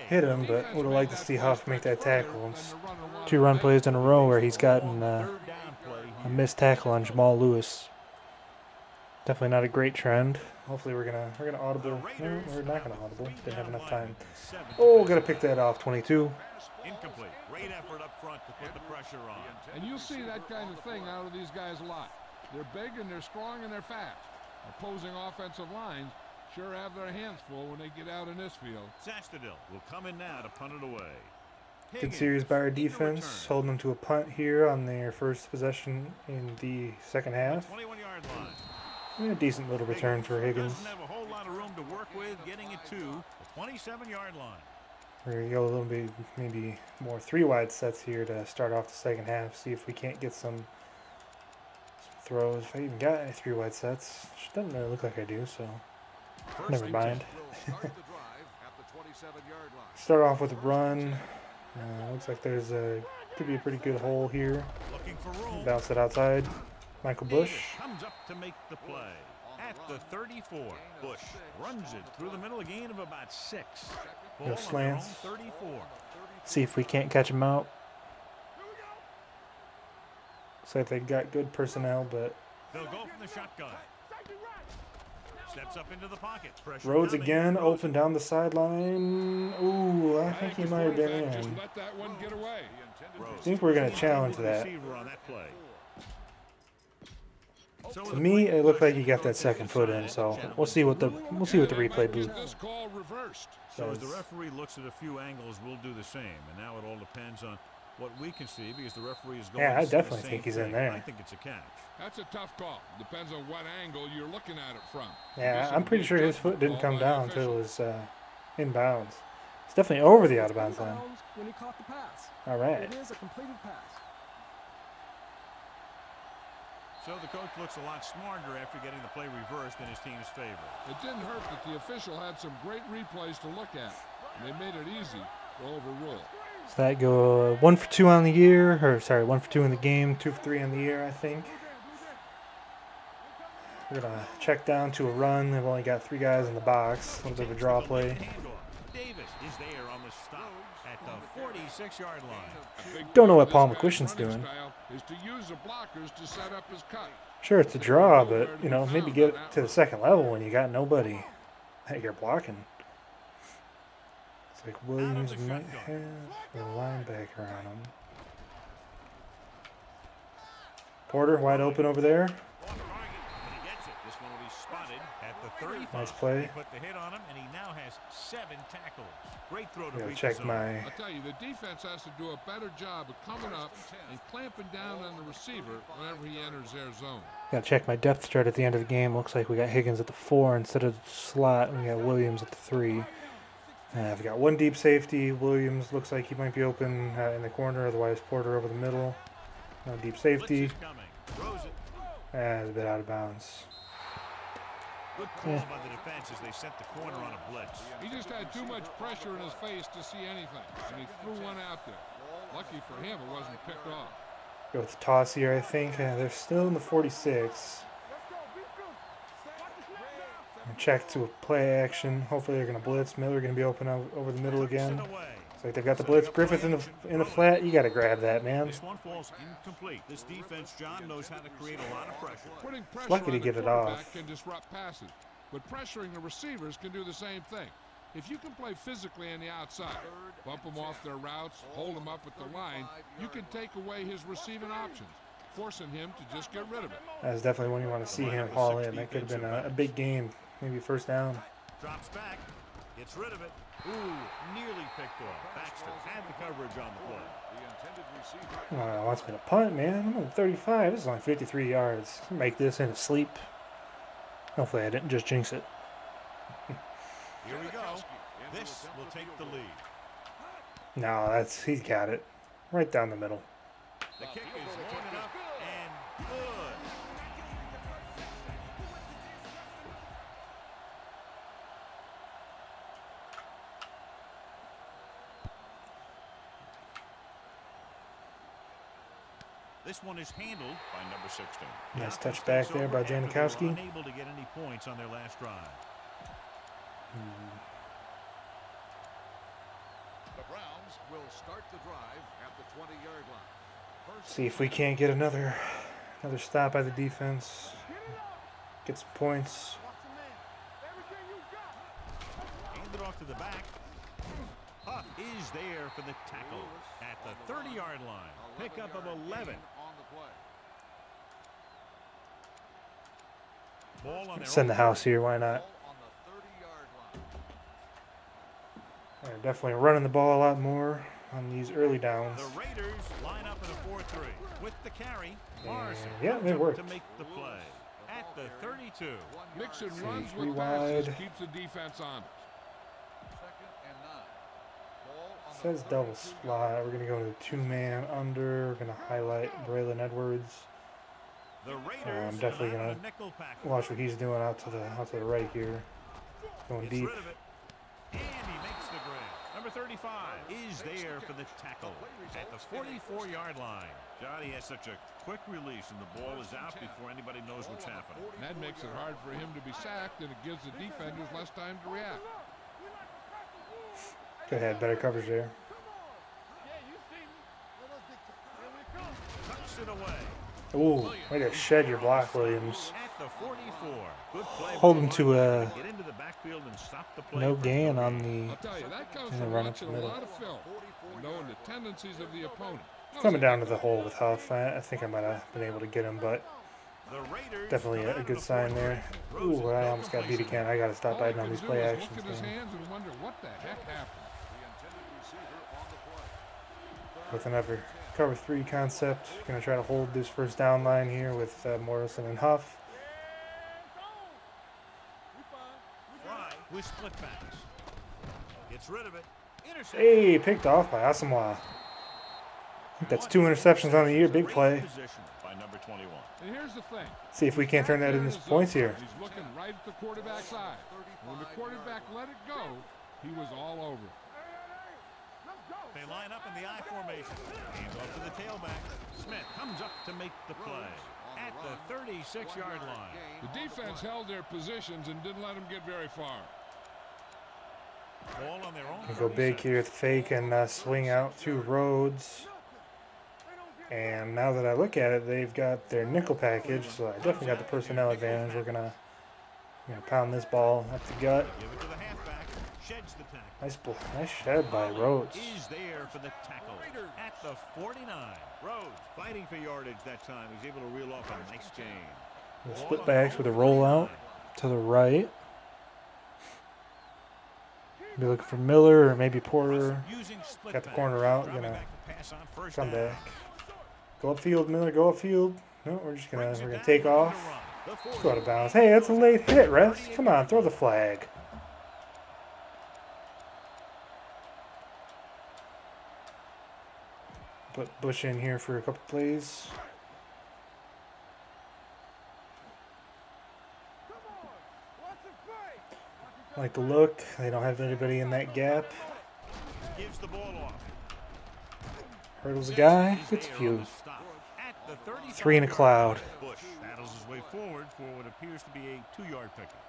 hit him, but would have liked to see Huff make that tackle. It's 2 run plays in a row where he's gotten a missed tackle on Jamal Lewis. Definitely not a great trend. Hopefully we're gonna audible. No, we're not gonna audible. Didn't have enough time. Oh, gotta pick that off. 22. Incomplete. Great effort up front to put the pressure on. And you'll see that kind of thing out of these guys a lot. They're big and they're strong and they're fast. Opposing offensive lines sure have their hands full when they get out in this field. Zastadil will come in now to punt it away. Good series by our defense, holding them to a punt here on their first possession in the second half. 21-yard line. A decent little return for Higgins. Doesn't have a whole lot of room to work with, getting it to the 27-yard line. We're going to go a little bit, maybe more 3 wide sets here to start off the second half. See if we can't get some throws. If I even got any 3 wide sets. Which doesn't really look like I do, so never mind. Start off with a run. Looks like there's could be a pretty good hole here. Looking for room. Bounce it outside. Michael Bush. Comes up to make the play. At the 34, Bush runs it through the middle, a gain of about 6. No slants. 34. See if we can't catch him out. Looks like they got good personnel, but They'll go from the shotgun. Steps up into the pocket. Pressure Rhodes coming. again, open down the sideline. Ooh, I think he might have been Just in. let that one get away. I think we're going to challenge that. Receiver on that play. To me, it looked like he got that second foot in, so we'll see what the replay booth This call reversed. So as says. the referee looks at a few angles, we'll do the same. And now it all depends on what we can see because the referee is going Yeah, I to see definitely the same think he's thing. in there. I think it's a catch. That's a tough call. Depends on what angle you're looking at it from. Yeah, I'm pretty sure his foot didn't come down until it was inbounds. It's definitely over the out of bounds line. When he caught the pass. All right. It is a completed pass. So the coach looks a lot smarter after getting the play reversed in his team's favor. It didn't hurt that the official had some great replays to look at. And they made it easy to overrule. So that go 1 for 2 on the year, or sorry, 1 for 2 in the game, 2 for 3 on the year, I think. We're gonna check down to a run. They've only got 3 guys in the box. A little bit of a draw play. Davis is there on the stop at the 46-yard line. Don't know what Paul McQuistion's doing. Is to use the blockers to set up his cut. Sure, it's a draw, but maybe get it to the second level when you got nobody that you're blocking. It's like Williams might have a linebacker on him. Porter wide open over there. On target, and he gets it. This one will be spotted at the 35. Nice play. He put the hit on him, and he now has 7 tackles. Great throw to Gotta beat the check zone. my. I'll tell you, the defense has to do a better job of coming up and clamping down on the receiver whenever he enters their zone. Gotta check my depth chart at the end of the game. Looks like we got Higgins at the 4 instead of the slot. We got Williams at the 3. I've got one deep safety. Williams looks like he might be open in the corner. Otherwise, Porter over the middle. No deep safety. Blitz is coming. Throws it. It's a bit out of bounds. Good call by the defense as they sent the corner on a blitz. He just had too much pressure in his face to see anything, and he threw one out there. Lucky for him, it wasn't picked off. Go with the toss here, I think. They're still in the 46. Check to a play action. Hopefully they're going to blitz. Miller going to be open over the middle again. Looks like they've got the blitz. Griffith in the flat. You got to grab that, man. This one falls incomplete. This defense, John, knows how to create a lot of pressure. Putting pressure Lucky to on the get it quarterback off. can disrupt passes, but pressuring the receivers can do the same thing. If you can play physically on the outside, bump them off their routes, hold them up at the line, you can take away his receiving options, forcing him to just get rid of it. That's definitely when you want to see him haul in. That could have been a big game. Maybe first down. Drops back. Gets rid of it. Ooh, nearly picked off. Baxter had the coverage on the play. The intended receiver. Wants me to punt, man. I'm on 35. This is only 53 yards. Make this in a sleep. Hopefully I didn't just jinx it. Here we go. This will take the lead. No, he's got it. Right down the middle. The kick is long enough and good. This one is handled by number 16. Nice touch back there by Janikowski. Unable to get any points on their last drive. The Browns will start the drive at the 20-yard line. See if we can't get another stop by the defense. Get some points. Handed off to the back. Huff is there for the tackle at the 30-yard line. Pickup of 11. Ball on their Send the own. house here. Why not? On the 30-yard line. They're definitely running the ball a lot more on these early downs. The Raiders line up in a 4-3 with the carry. Morrison Yeah, comes they up worked. to make the play at the 32. Mixing See, runs three with passes wide. keeps the defense honest. 2nd and 9. Ball on the Says double slot. We're going to go to 2-man under. We're going to highlight Braylon Edwards. The Raiders I'm definitely come out gonna in a nickel package. Watch what he's doing out to the right here. Going Gets deep. rid of it. And he makes the grab. Number 35 is there for the tackle at the 44-yard line. Johnny has such a quick release, and the ball is out before anybody knows what's happening. That makes it hard for him to be sacked, and it gives the defenders less time to react. Could have had better coverage there. Tucks it away. Ooh, way to shed your block, Williams. At the 44. Good play. Hold by him the to linebacker. Get into the backfield and stop the play no from gain no on gain. the I'll tell you, that comes And then from run up watching the a middle. lot of film and knowing the tendencies of the opponent. coming down to the hole with Huff. I think I might have been able to get him, but The Raiders definitely come a out good in a sign 4-3. there. Throws it, Ooh, I no almost got beat completion. again. I got to stop All biting he on can these do play is actions. look at his Man. hands and wonder what the heck happened. The intended receiver on the play. With another cover 3 concept, going to try to hold this first down line here with Morrison and Huff. Fry with split backs. Gets rid of it. Interception. Hey, picked off by Asamoah. I think that's 2 interceptions on the year. Big Great play. position by number 21. And here's the thing. See if we can't turn that into some points here. He's looking right at the quarterback's eye. And when the quarterback let it go, he was all over it. They line up in the I formation. Hands off to the tailback. Smith comes up to make the play at the 36-yard line. The defense held their positions and didn't let them get very far. Ball on their own. They go big 36. here with fake and swing out to Rhodes. And now that I look at it, they've got their nickel package, so I definitely got the personnel advantage. We're gonna pound this ball up the gut. Give it to the halfback. Sheds the tackle. Nice shed by Rhodes. Is there for the tackle at the 49. Rhodes fighting for yardage that time. He's able to reel off a nice gain. The split backs with a rollout. to the right. Be looking for Miller or maybe Porter. Got the corner out. Gonna come back. Go upfield, Miller. Go upfield. No, we're gonna take off. Let's go out of bounds. Hey, that's a late hit, refs. Come on, throw the flag. Put Bush in here for a couple plays. Like the look. They don't have anybody in that gap. Gives the ball off. Hurdles a guy. Gets a few. 3 in a cloud. Bush battles his way forward for what appears to be a 2-yard pickup.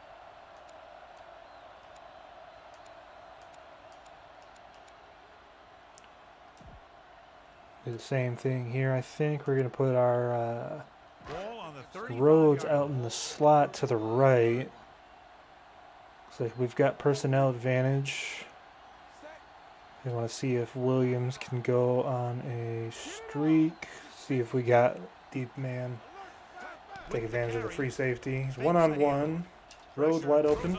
Do the same thing here. I think we're gonna put our Ball on the 35-yard Rhodes out in the slot to the right. Looks like we've got personnel advantage. I want to see if Williams can go on a streak. See if we got deep man. Take advantage of the free safety. He's one-on-one. Rhodes wide open.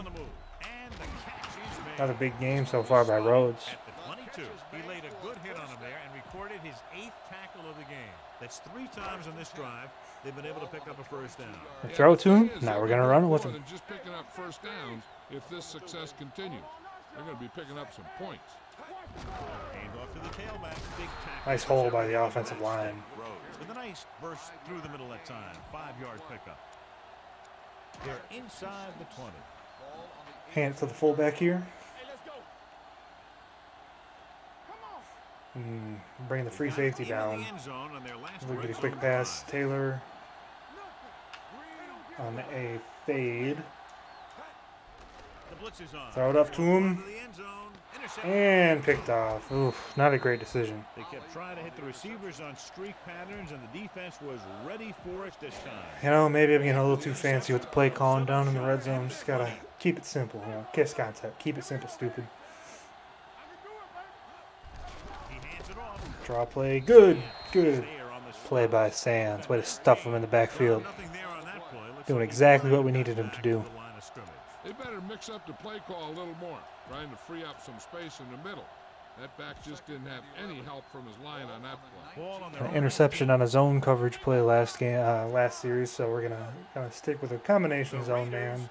Another big game so far by Rhodes. At the 22, he laid a good hit on him there and recorded his 8th tackle of the game. That's 3 times on this drive they've been able to pick up a first down. Throw it to him. Now we're gonna run it with him. Just picking up first downs. If this success continues, they're going to be picking up some points. Hand off to the tailback. Big tackle. Nice hole by the offensive line. Rhodes with a nice burst through the middle that time. 5-yard pickup. They're inside the 20. Hand it to the fullback here. Bring the free safety down. We get a quick pass. Taylor on a fade. Throw it up to him. And picked off. Oof, not a great decision. They kept trying to hit the receivers on streak patterns, and the defense was ready for it this time. You know, maybe I'm getting a little too fancy with the play calling down in the red zone. Just gotta keep it simple. You know, KISS concept. Keep it simple, stupid. Draw play. Good. Good play by Sands. Way to stuff him in the backfield. Doing exactly what we needed him to do. They better mix up the play call a little more, trying to free up some space in the middle. That back just didn't have any help from his line on that play. An interception on a zone coverage play last series, so we're gonna stick with a combination zone man.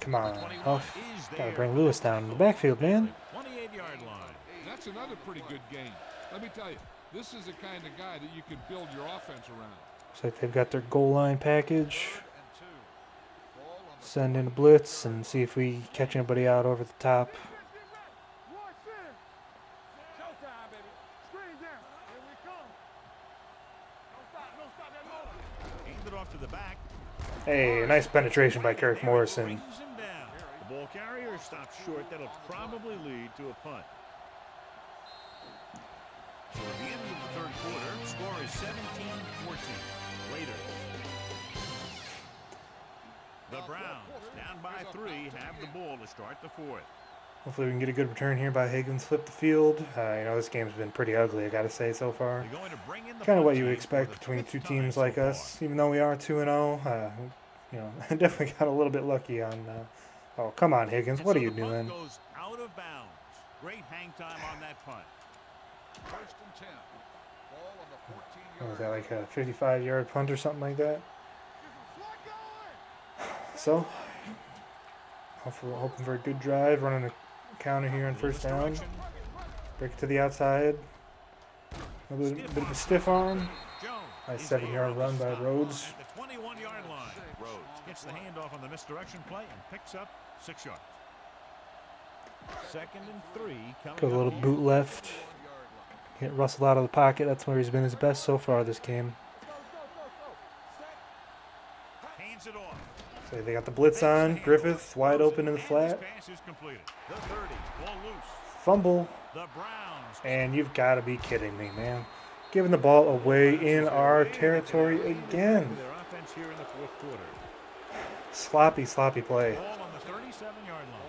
Come on, Huff. Gotta bring Lewis down in the backfield, man. That's another pretty good game. Let me tell you, this is the kind of guy that you can build your offense around. Looks like they've got their goal line package. Send in a blitz and see if we catch anybody out over the top. Hey, nice penetration by Kirk Morrison. The ball carrier stops short. That'll probably lead to a punt. So at the end of the third quarter, score is 17-14. Raiders. The Browns, down by 3, have the ball to start the fourth. Hopefully we can get a good return here by Higgins. Flip the field. You know, this game's been pretty ugly, I gotta say, so far. Kind of what you would expect between two teams like us. Even though we are 2-0, you know, definitely got a little bit lucky on... oh, come on, Higgins. What are you doing? Goes out of bounds. Great hang time on that punt. First and 10. Ball on the 14-yard. Was that like a 55-yard punt or something like that? So, hoping for a good drive, running a counter here on first down. Break it to the outside. A bit of a stiff arm. Nice 7-yard run by Rhodes. At the 21-yard line, Rhodes gets the handoff on the misdirection play and picks up 6 yards. 2nd and 3. Got a little boot left. Get Russell out of the pocket. That's where he's been his best so far this game. Hands it off. So they got the blitz on. Griffith wide open in the flat. Pass is completed. The 30, ball loose. Fumble. The Browns. And you've got to be kidding me, man. Giving the ball away in our territory again. Their offense here in the fourth quarter. Sloppy, sloppy play. Ball on the 37-yard line.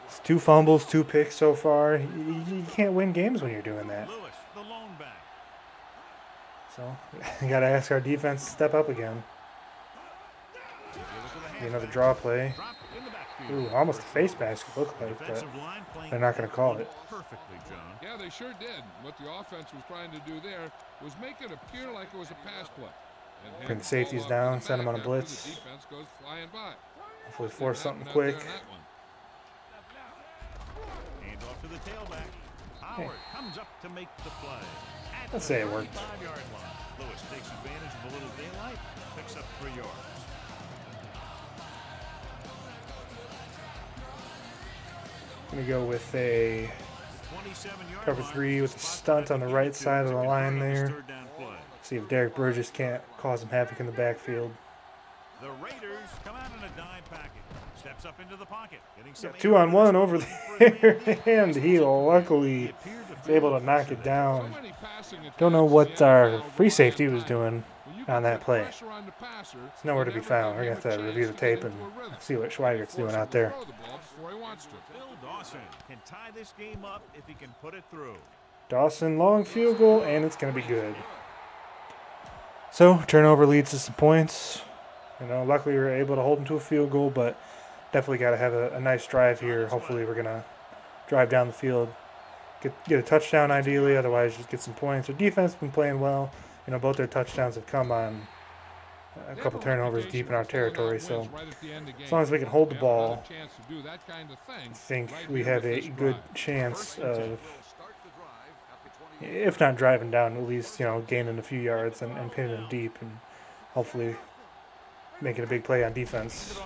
It's 2 fumbles, 2 picks so far. You can't win games when you're doing that. Lewis, the lone back. So we got to ask our defense to step up again. Another draw play. Drop in the backfield. Ooh, almost a face mask it looked like, but Defensive line playing they're not going to call that it. perfectly, John. Yeah, they sure did. What the offense was trying to do there was make it appear like it was a pass play. And hand Bring the the safeties ball off down, to the send them back on a after blitz. The defense goes flying by. Hopefully force Didn't something happen out there quick. in that one. Hand off to the tailback. Howard comes up to make the play. At Let's the say it worked. 35-yard line. Lewis takes advantage of a little daylight, picks up 3 yards. Gonna go with a 27-yard cover line. 3 with a stunt on the right side of the line there. See if Derek Burgess can't cause some havoc in the backfield. The Raiders come out in a dime package. Steps up into the pocket. Getting some Got 2-on-1 over there, and he luckily was able to knock it down. Don't know what our free safety was doing on that play. It's nowhere to be found. We're going to have to review the tape and see what Schweigert's doing out there. Phil Dawson can tie this game up if he can put it through. Dawson, long field goal, and it's going to be good. So, turnover leads to some points. You know, luckily we were able to hold them to a field goal, but definitely got to have a nice drive here. Hopefully we're going to drive down the field, get a touchdown ideally, otherwise just get some points. Their defense has been playing well. You know, both their touchdowns have come on a couple turnovers deep in our territory, so as long as we can hold the ball, I think we have a good chance of, if not driving down, at least, you know, gaining a few yards and pinning them deep and hopefully making a big play on defense.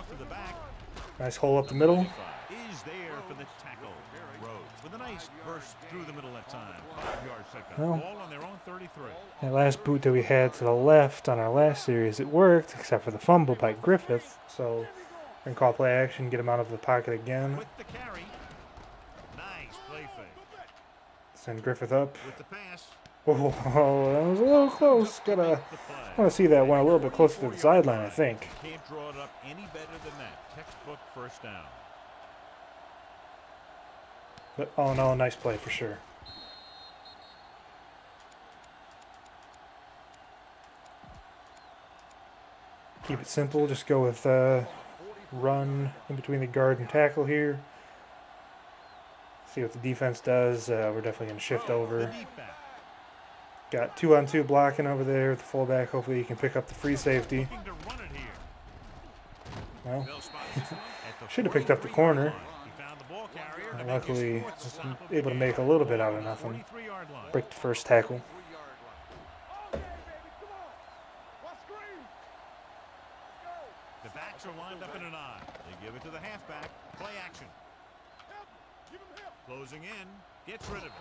Nice hole up the middle. Is there for the tackle. Rhodes with a nice burst through the middle that time. 5-yard pickup. Well, Ball on their own 33. that last boot that we had to the left on our last series, it worked, except for the fumble by Griffith. So we're going to call play action, get him out of the pocket again. With the carry. Nice play fake. Send Griffith up. With the pass. Oh, that was a little close. I want to see that one a little bit closer to the sideline, I think. Can't draw it up any better than that. Textbook first down. But all in all, nice play for sure. Keep it simple. Just go with run in between the guard and tackle here. See what the defense does. We're definitely going to shift over. Got 2-on-2 blocking over there with the fullback. Hopefully he can pick up the free safety. Well, should have picked up the corner. Luckily, was able to make a little bit out of nothing. Break the first tackle. The backs are lined up in an eye. They give it to the halfback. Play action. Closing in. Gets rid of it.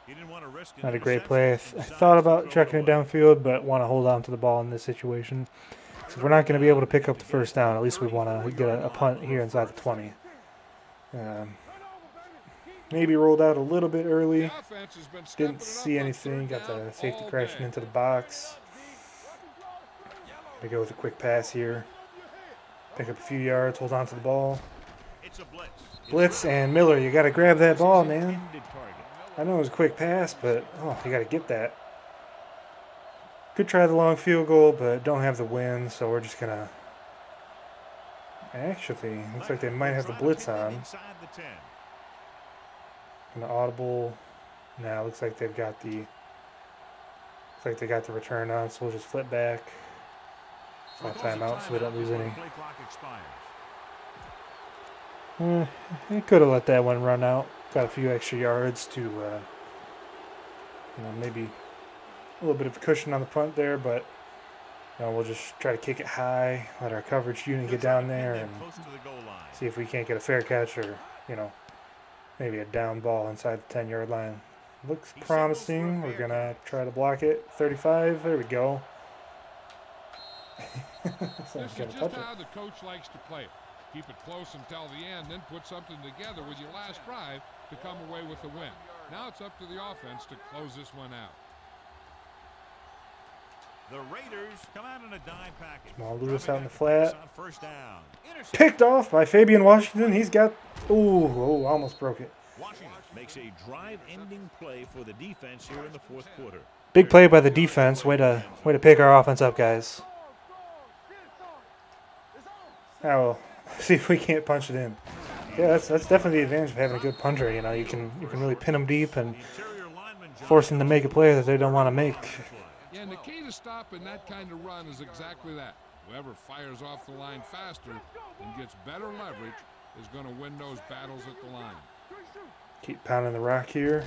He didn't want to risk it. Not a great play. I thought about chucking it downfield, but want to hold on to the ball in this situation. So if we're not going to be able to pick up the first down, at least we want to get a punt here inside the 20. Maybe rolled out a little bit early. Didn't see anything. Got the safety crashing into the box. Gonna go with a quick pass here. Pick up a few yards, hold on to the ball. It's a blitz. Blitz and Miller, you got to grab that ball, man. I know it was a quick pass, but you got to get that. Could try the long field goal, but don't have the win, so we're just gonna. Actually, looks like they might have the blitz on. An audible. Now looks like they've got the. Looks like they got the return on, so we'll just flip back. Call timeout so we don't lose any. He could have let that one run out. Got a few extra yards to, maybe a little bit of a cushion on the punt there, but we'll just try to kick it high, let our coverage unit get down there, and see if we can't get a fair catch or, maybe a down ball inside the 10-yard line. Looks promising. We're going to try to block it. 35. There we go. This is just how the coach likes to play it. Keep it close until the end, then put something together with your last drive to come away with the win. Now it's up to the offense to close this one out. The Raiders come out in a dime package. Small Lewis out in the flat. First down. Picked off by Fabian Washington. He's got... almost broke it. Washington makes a drive-ending play for the defense here in the fourth quarter. Big play by the defense. Way to pick our offense up, guys. Now we'll see if we can't punch it in. Yeah, that's definitely the advantage of having a good punter. You know, you can really pin them deep and force them to make a play that they don't want to make. Yeah, and the key to stopping that kind of run is exactly that. Whoever fires off the line faster and gets better leverage is going to win those battles at the line. Keep pounding the rock here.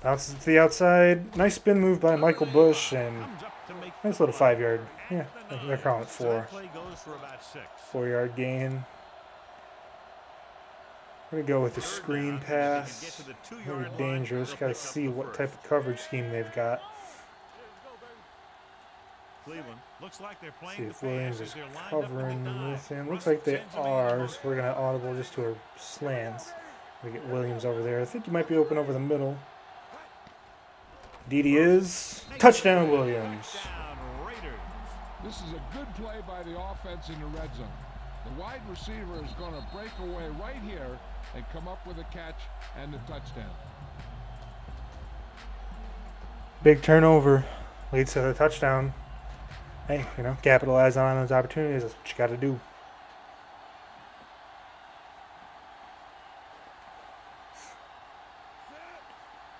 Bounces to the outside. Nice spin move by Michael Bush and nice little 5-yard. Yeah, they're calling it 4. 4-yard gain. I'm going to go with the screen pass. Very dangerous. Got to see what type of coverage scheme they've got. See if Williams is covering with him. Looks like they are, so we're going to audible just to our slants. We get Williams over there. I think he might be open over the middle. Indeed he is. Touchdown, Williams. This is a good play by the offense in the red zone. The wide receiver is going to break away right here and come up with a catch and the touchdown. Big turnover leads to the touchdown. Hey, you know, capitalize on those opportunities. That's what you got to do.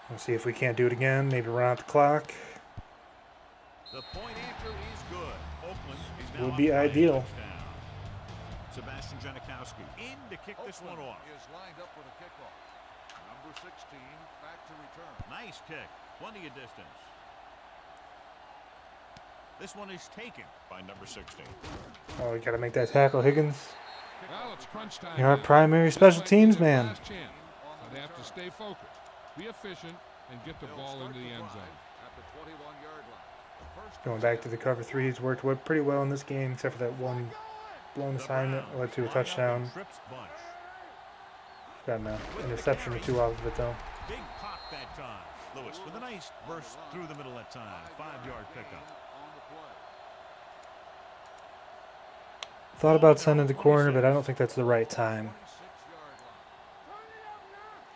We'll see if we can't do it again. Maybe run out the clock. The point after is good. Oakland is now Would be up by a ideal. touchdown. Sebastian Janikowski in to kick this one off. Is lined up for the kickoff. Number 16 back to return. Nice kick. Plenty of distance. This one is taken by number 16. Oh, we got to make that tackle, Higgins. Well, it's crunch time. You're our now. primary Looks special like teams they get man. last chance. So they have to stay focused, be efficient, and get the ball into the end zone. At the 21-yard line. First Going back to the cover 3, he's worked pretty well in this game, except for that one blown assignment led to a touchdown. Trips bunch. Got an interception or 2 off of it, though. Big pop that time. Lewis with a nice burst through the middle that time. 5-yard pickup. on the play. Thought about sending the corner, but I don't think that's the right time.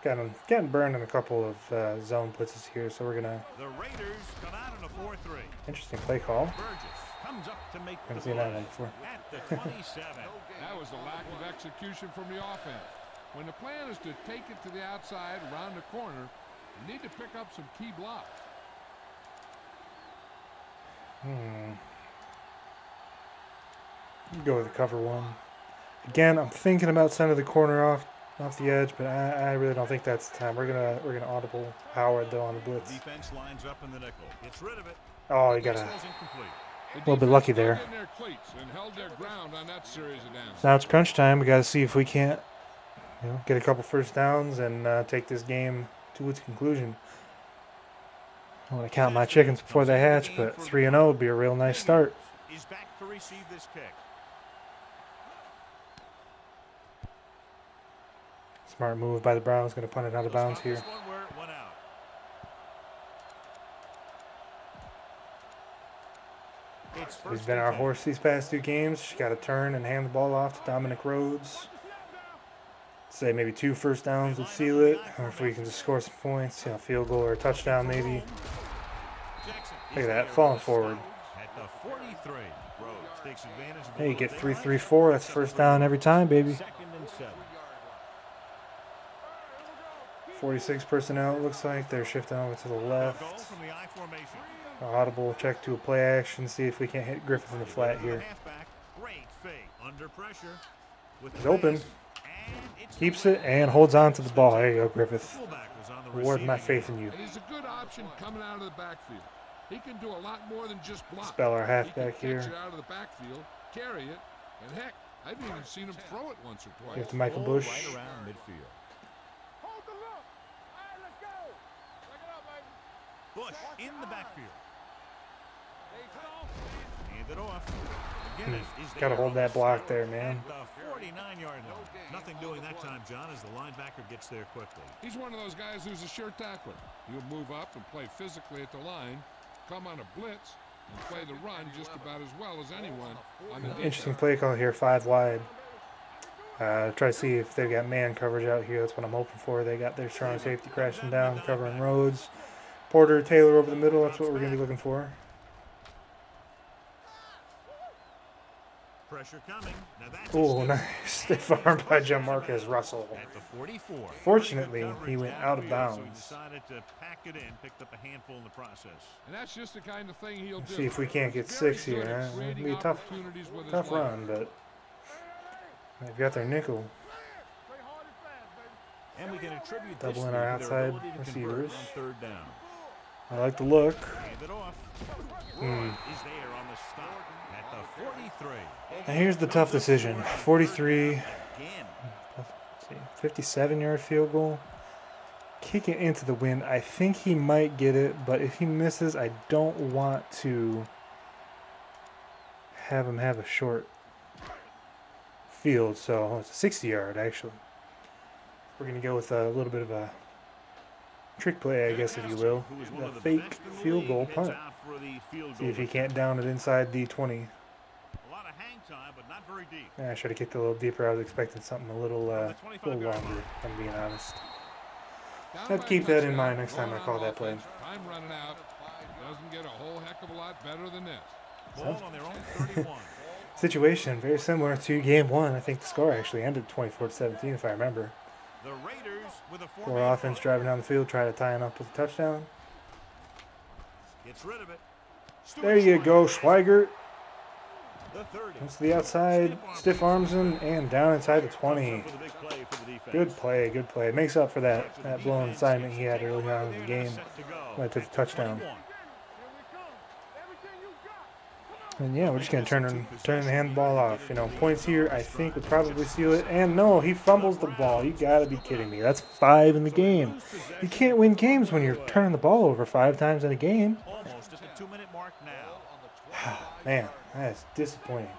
6-yard line. Getting burned in a couple of zone blitzes here, so we're going to... The Raiders come out in a 4-3. Interesting play call. Burgess comes up to make the Haven't seen that play one before. at the 27. That was a lack of execution from the offense. When the plan is to take it to the outside, around the corner, you need to pick up some key blocks. Go with the cover 1. Again, I'm thinking about sending the corner off the edge, but I really don't think that's the time. We're gonna audible Howard though on the blitz. Defense lines up in the nickel. Gets rid of it. Oh, you gotta This was incomplete. The a little bit defense lucky dug there. in their cleats and held their ground on that series of downs. Now it's crunch time. We got to see if we can't, get a couple first downs and take this game to its conclusion. I want to count my chickens before they hatch, but 3-0 would be a real nice start. He's back to receive this kick. Smart move by the Browns. Going to punt it out of bounds here. This one where it went out. It's He's first been and our 10. horse these past 2 games. She's got to turn and hand the ball off to Dominic Rhodes. Say maybe 2 first downs would seal it, or if we can just score some points, field goal or a touchdown maybe. Jackson Look is at that, there falling with a forward. stop at the 43. Rhodes takes advantage of the Hey, you get little 3-3-4. That's first down every time, baby. Second and 7. 46 personnel, it looks like. They're shifting over to the Goal left. from the I formation. Audible check to a play action. See if we can't hit Griffith in the flat here. Halfback. Great fake under pressure. With He's the open. pace, and it's Keeps it and holds on to the ball. There you go, Griffith. Fullback was on the Reward my receiving faith in you. And he's a good option coming out of the backfield. He can do a lot more than just block. Spell our He can halfback catch here. it out of the backfield, carry it, and heck, I've even seen him throw it once or twice. Give to Michael Ball Bush. right around midfield. Bush in the backfield. Hand it off. Again, is Gotta there hold on that the block steroids there, man. at the 49-yard line. Nothing doing that time, John, as the linebacker gets there quickly. He's one of those guys who's a sure tackler. He'll move up and play physically at the line, come on a blitz, and play the run just about as well as anyone on the Interesting defense. play call here, 5 wide. Try to see if they've got man coverage out here. That's what I'm hoping for. They got their strong safety crashing down, covering Rhodes. Porter, Taylor over the middle. That's what we're going to be looking for. Pressure coming. Now that's Oh, nice. Stiff arm by Jamarcus Russell. at the 44. Fortunately, Pretty good he went coverage out of downfield, bounds. So he decided to pack it in, picked up a handful in the process. And that's just the kind of thing he'll do. See if we can't get He's very 6 here. good at Huh? creating It'll be a tough opportunities with his legs. run, but they've got their nickel. And we can attribute Doubling this our their outside ability to receivers. convert on 3rd down. I like the look. Hand it off. Hmm. He's there on the stop at the 43. Now here's the tough decision. 43, Again. let's see, 57-yard field goal. Kick it into the wind. I think he might get it, but if he misses, I don't want to have him have a short field. So it's a 60-yard, actually. We're going to go with a little bit of a trick play, I guess, if you will. Who is one The of the fake best in the field league, goal heads punt. out for the field See if goal. he can't down it inside the 20. A lot of hang time, but not very deep. I should have kicked a little deeper. I was expecting something a little longer, if I'm being honest. Down Have by to a keep that in touchdown, mind next time I going call on that play. offense, time running out. Doesn't get a whole heck of a lot better than this. Ball on their own 31. Situation very similar to game 1. I think the score actually ended 24-17, if I remember. The Raiders with a Poor offense driving down the field, try to tie it up with a touchdown. Gets rid of it. There you go, Schweigert. The 30. That's the outside, stiff arms him, and down inside the 20. For the big play for the defense. Good play, good play. Makes up for that blown assignment he had early on in the game. Led to the touchdown. And yeah, we're just gonna turn and hand the ball off. You know, points here I think would probably seal it. And no, he fumbles the ball. You gotta be kidding me. That's 5 in the game. You can't win games when you're turning the ball over 5 times in a game. Almost at the 2-minute mark now. Man, that's disappointing.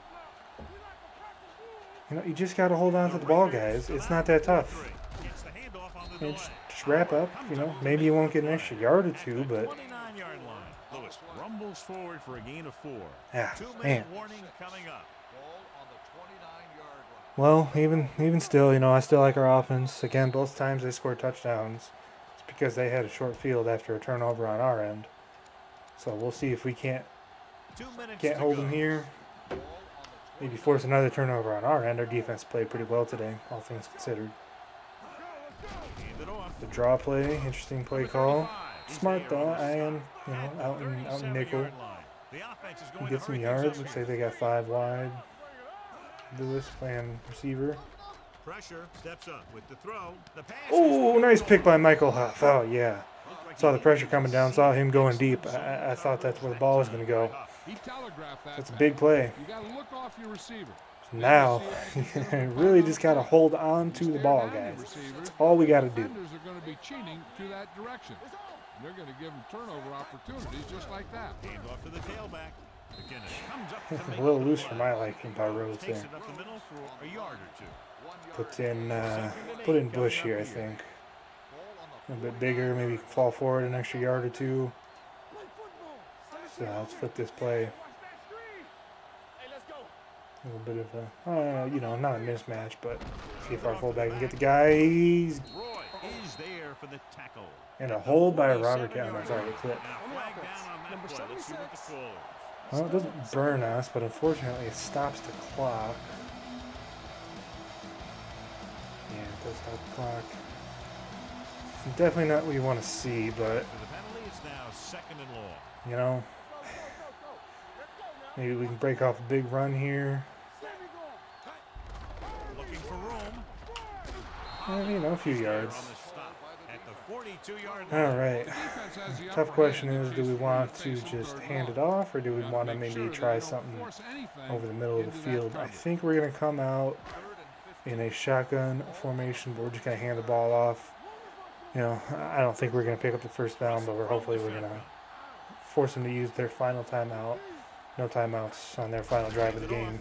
You know, you just gotta hold on to the ball, guys. It's not that tough. Gets the handoff on the You know, delay. just wrap up. You know, maybe you won't get an extra yard or two, but 29-yard line. Lewis rumbles forward for a gain of 4. yeah, 2-minute man. warning coming up. Ball on the 29-yard line. Well, even still, you know, I still like our offense. Again, both times they scored touchdowns. It's because they had a short field after a turnover on our end. So we'll see if we can't 2 minutes to hold go. them here. Maybe force another turnover on our end. Our defense played pretty well today, all things considered. Hand it off. The draw play, interesting play call. 35. Smart He's there though. on the I am, stop you know, at the out in 37 nickel. yard line. The offense is going Get to some hurry yards. things up Looks here. like they got 5 wide. Lewis playing receiver. Pressure, steps up with the throw. The pass Oh, is nice pick by Michael Huff. Oh yeah. Looked like Saw he the did pressure it coming down. Saw him going deep. I thought that's where the ball was going to go. He telegraphed that. That's a pass. big play. You got to look off your receiver. Now, you really just got to hold on to the ball, guys. That's all we got to do. Defenders are going to be cheating to that direction. They're going to give them turnover opportunities just like that. Hand off to the tailback. McKinnon comes up to make A little the loose play. for my liking by Rose Takes there. it up the middle for a yard or 2. Put in Bush here, I think. A little bit bigger, maybe fall forward an extra yard or 2. So let's flip this play. A little bit of a, you know, not a mismatch, but see if our fullback can get the guy. He's Roy is there for the tackle. and a hold by Robert down. That's already clipped. Now flag down on that play. Let's see what the call is. Well, it doesn't burn us, but unfortunately it stops the clock. Yeah, it does stop the clock. Definitely not what you want to see, but, For the penalty, it's now 2nd and long. you know, maybe we can break off a big run here. Looking for room. You know, a few yards. On the stop at the 42-yard line. All right. Defense has the Tough upper question hand is, in do we case want they to face on just 3rd hand it down. off, or do we Gotta want to make maybe sure that try they don't something force anything over the middle of the into that field? I coverage. think we're going to come out in a shotgun formation, but we're just going to hand the ball off. You know, I don't think we're going to pick up the first down, but hopefully we're going to force them to use their final timeout. No timeouts on their final drive of the game.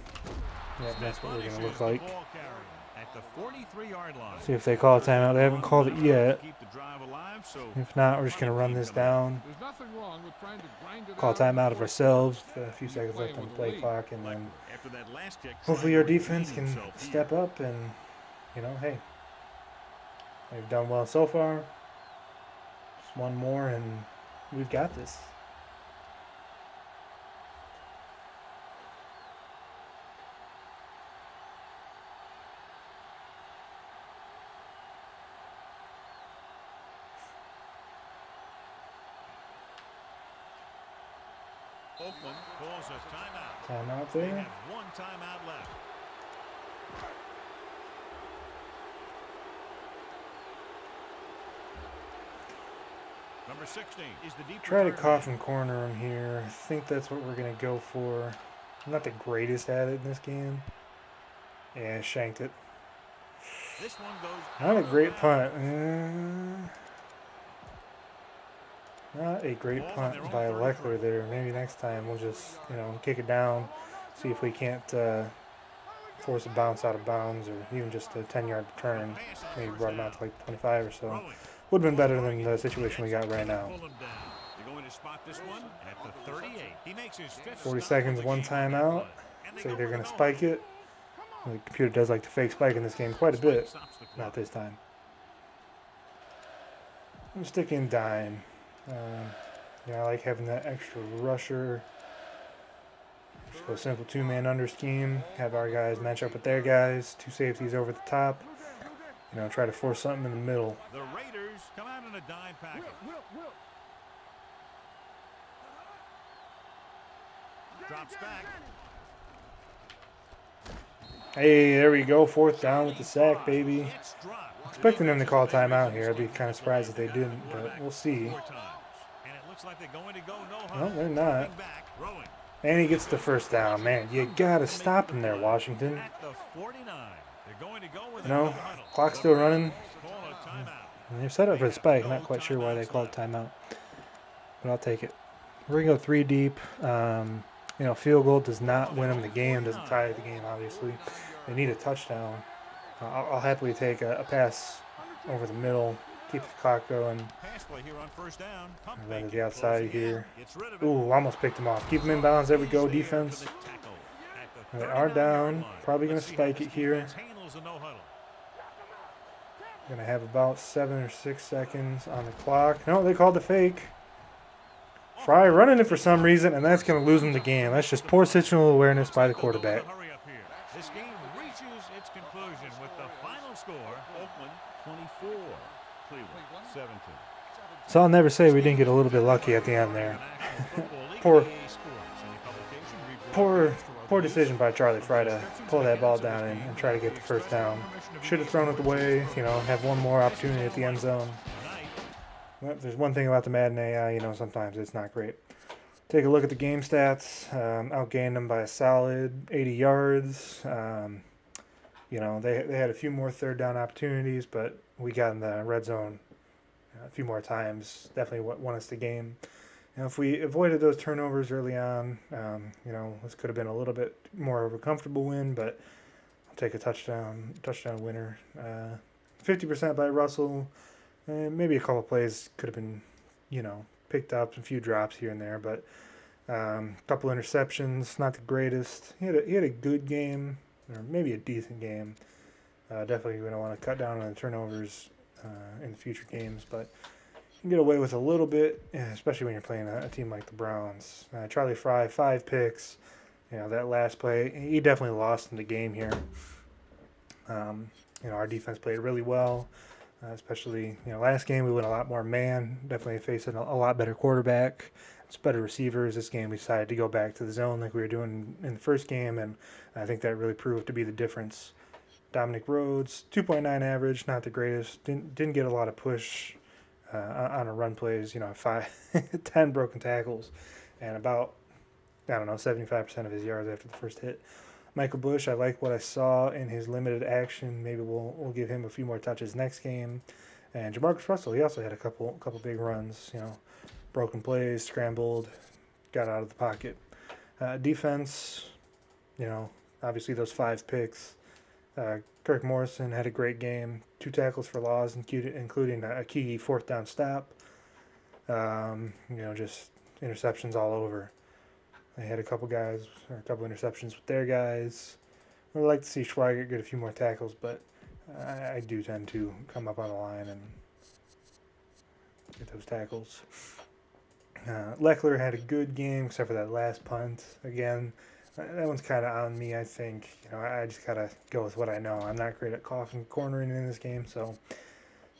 Yeah, that's what we're going to look like. Ball carrier at the 43-yard line. See if they call a timeout. They haven't called it yet. Keep the drive alive, so If not, we're just going to run this down. There's nothing wrong with trying to grind it Call out timeout of before ourselves. With a few seconds left on the play clock, and then after that last kick, hopefully trying our to defense redeem can himself here. step up and, you know, hey, they've done well so far. Just one more and We've got this. Oakland calls a timeout. Timeout They there. have one timeout left. Number 16 is the deep Try to return cough man. and corner him here. I think that's what we're going to go for. I'm not the greatest at it in this game. Yeah, shanked it. This one goes Not a out of great bounds. punt. Not a great Ball on punt their own by 33. Leckler there. Maybe next time we'll just, kick it down. See if we can't force a bounce out of bounds or even just a 10-yard return. Pass on Maybe first brought him down. out to like 25 or so. Throwing. Would have been better On than the target. situation we Jets got right trying to now. pull him down. They're going to spot this one at the 38. He makes his fifth 40 stop of seconds, the one game on that timeout. play. And they So go they're with going a to no spike huddle. it. The computer does like to fake spike in this game quite a bit. Stops the clock. Not this time. I'm sticking dime. I like having that extra rusher. Just go simple two-man under scheme. Have our guys match up with their guys. Two safeties over the top. Try to force something in the middle. The Raiders come out in a dime package. Drops back. Hey, there we go. Fourth down with the sack, baby. It's dropped. Expecting them to call timeout here. I'd be kind of surprised if they didn't, but we'll see. 4 times. And it looks like they're going to go no No, huddle. they're not. Dropping back, throwing. And he gets the first down. Man, you got to stop him there, Washington. At the 49. They're going to go with You know, a no huddle. clock's still running. Call a timeout. And they're set up for a spike. I'm not quite sure why they called timeout, but I'll take it. We're going to go 3 deep. Field goal does not win them the game, doesn't tie the game, obviously. They need a touchdown. I'll happily take a pass over the middle, keep the clock going. Pass play here on first down. Pump Run to fake the it, outside closing in. here. Gets rid of it. Ooh, almost picked him off. Keep him in bounds. There we go, He's there defense. for the tackle at the They are 39-yard down. line. Probably going to Let's see how spike this it here. defense handles the no huddle. Going to have about 7 or 6 seconds on the clock. No, they called the fake. Fry running it for some reason, and that's going to lose them the game. That's just poor situational awareness by the quarterback. Hurry up here. This game reaches its conclusion with the final score: Oakland 24, Cleveland 17. So I'll never say we didn't get a little bit lucky at the end there. The National Football League, Poor- EA Sports, and the publication reporting Poor decision by Charlie Fry to pull that ball down and try to get the first down. Should have thrown it away, have one more opportunity at the end zone. tonight. Well, there's one thing about the Madden AI, sometimes it's not great. Take a look at the game stats. Outgained them by a solid 80 yards. They had a few more third down opportunities, but we got in the red zone a few more times. Definitely what won us the game. If we avoided those turnovers early on, this could have been a little bit more of a comfortable win, but I'll take a touchdown winner. 50% by Russell. Maybe a couple plays could have been, picked up, a few drops here and there, but a couple interceptions, not the greatest. He had a good game, or maybe a decent game. Definitely going to want to cut down on the turnovers in future games, but you can get away with a little bit, especially when you're playing a team like the Browns. Charlie Fry, 5 picks. That last play, he definitely lost in the game here. Our defense played really well. Especially, last game we went a lot more man. Definitely facing a lot better quarterback. It's better receivers. This game we decided to go back to the zone like we were doing in the first game, and I think that really proved to be the difference. Dominic Rhodes, 2.9 average, not the greatest. Didn't get a lot of push on a run plays. 10 broken tackles, and about 75% of his yards after the first hit. Michael Bush, I like what I saw in his limited action. Maybe we'll give him a few more touches next game. And Jamarcus Russell, he also had a couple big runs. Broken plays, scrambled, got out of the pocket. Defense, obviously those 5 picks. Kirk Morrison had a great game. 2 tackles for loss, including a key 4th down stop. Just interceptions all over. They had a couple interceptions with their guys. I'd like to see Schweiger get a few more tackles, but I do tend to come up on the line and get those tackles. Leckler had a good game except for that last punt. Again, that one's kind of on me, I think. I just got to go with what I know. I'm not great at coughing cornering in this game, so,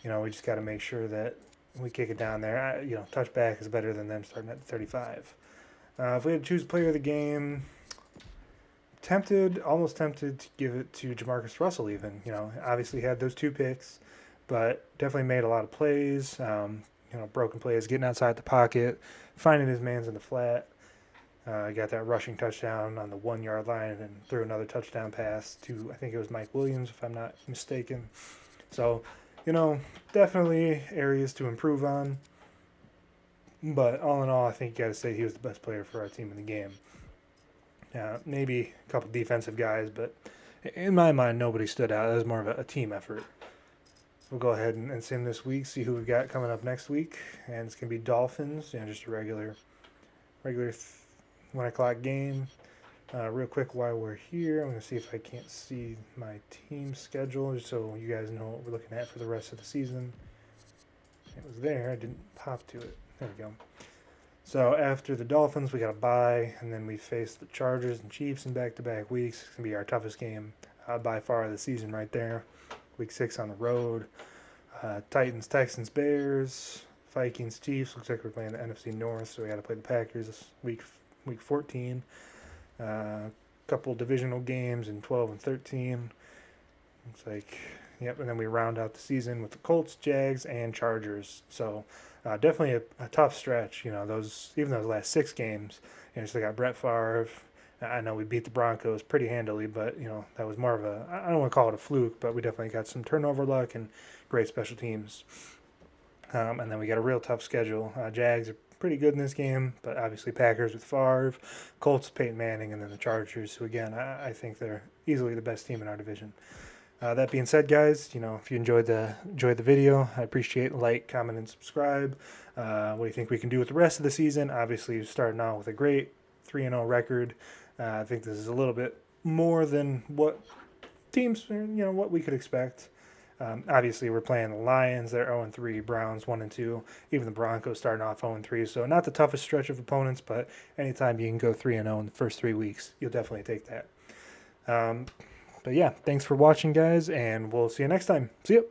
we just got to make sure that we kick it down there. Touchback is better than them starting at 35. If we had to choose player of the game, almost tempted to give it to Jamarcus Russell even. Obviously had those 2 picks, but definitely made a lot of plays. Broken plays, getting outside the pocket, finding his mans in the flat. Got that rushing touchdown on the 1-yard line and then threw another touchdown pass to, I think it was Mike Williams, if I'm not mistaken. So, definitely areas to improve on. But all in all, I think you got to say he was the best player for our team in the game. Maybe a couple defensive guys, but in my mind, nobody stood out. It was more of a team effort. We'll go ahead and sim this week, see who we've got coming up next week. And it's going to be Dolphins, just a regular 1 o'clock game. Real quick while we're here, I'm going to see if I can't see my team schedule, just so you guys know what we're looking at for the rest of the season. It was there. I didn't pop to it. There we go. So after the Dolphins, we got a bye, and then we face the Chargers and Chiefs in back-to-back weeks. It's going to be our toughest game by far of the season right there. Week 6 on the road. Titans, Texans, Bears, Vikings, Chiefs. Looks like we're playing the NFC North, so we got to play the Packers this week 14. Couple divisional games in 12 and 13. Looks like, yep, and then we round out the season with the Colts, Jags, and Chargers. So definitely a tough stretch. Even those last 6 games. So they got Brett Favre. I know we beat the Broncos pretty handily, but, that was more of I don't want to call it a fluke, but we definitely got some turnover luck and great special teams. And then we got a real tough schedule. Jags are pretty good in this game, but obviously Packers with Favre, Colts, Peyton Manning, and then the Chargers, who, again, I think they're easily the best team in our division. That being said, guys, if you enjoyed the video, I appreciate like, comment, and subscribe. What do you think we can do with the rest of the season? Obviously, starting out with a great 3-0 record. I think this is a little bit more than what teams, what we could expect. Obviously, we're playing the Lions. They're 0-3, Browns 1-2. Even the Broncos starting off 0-3. So not the toughest stretch of opponents, but anytime you can go 3-0 in the first 3 weeks, you'll definitely take that. But yeah, thanks for watching, guys, and we'll see you next time. See you.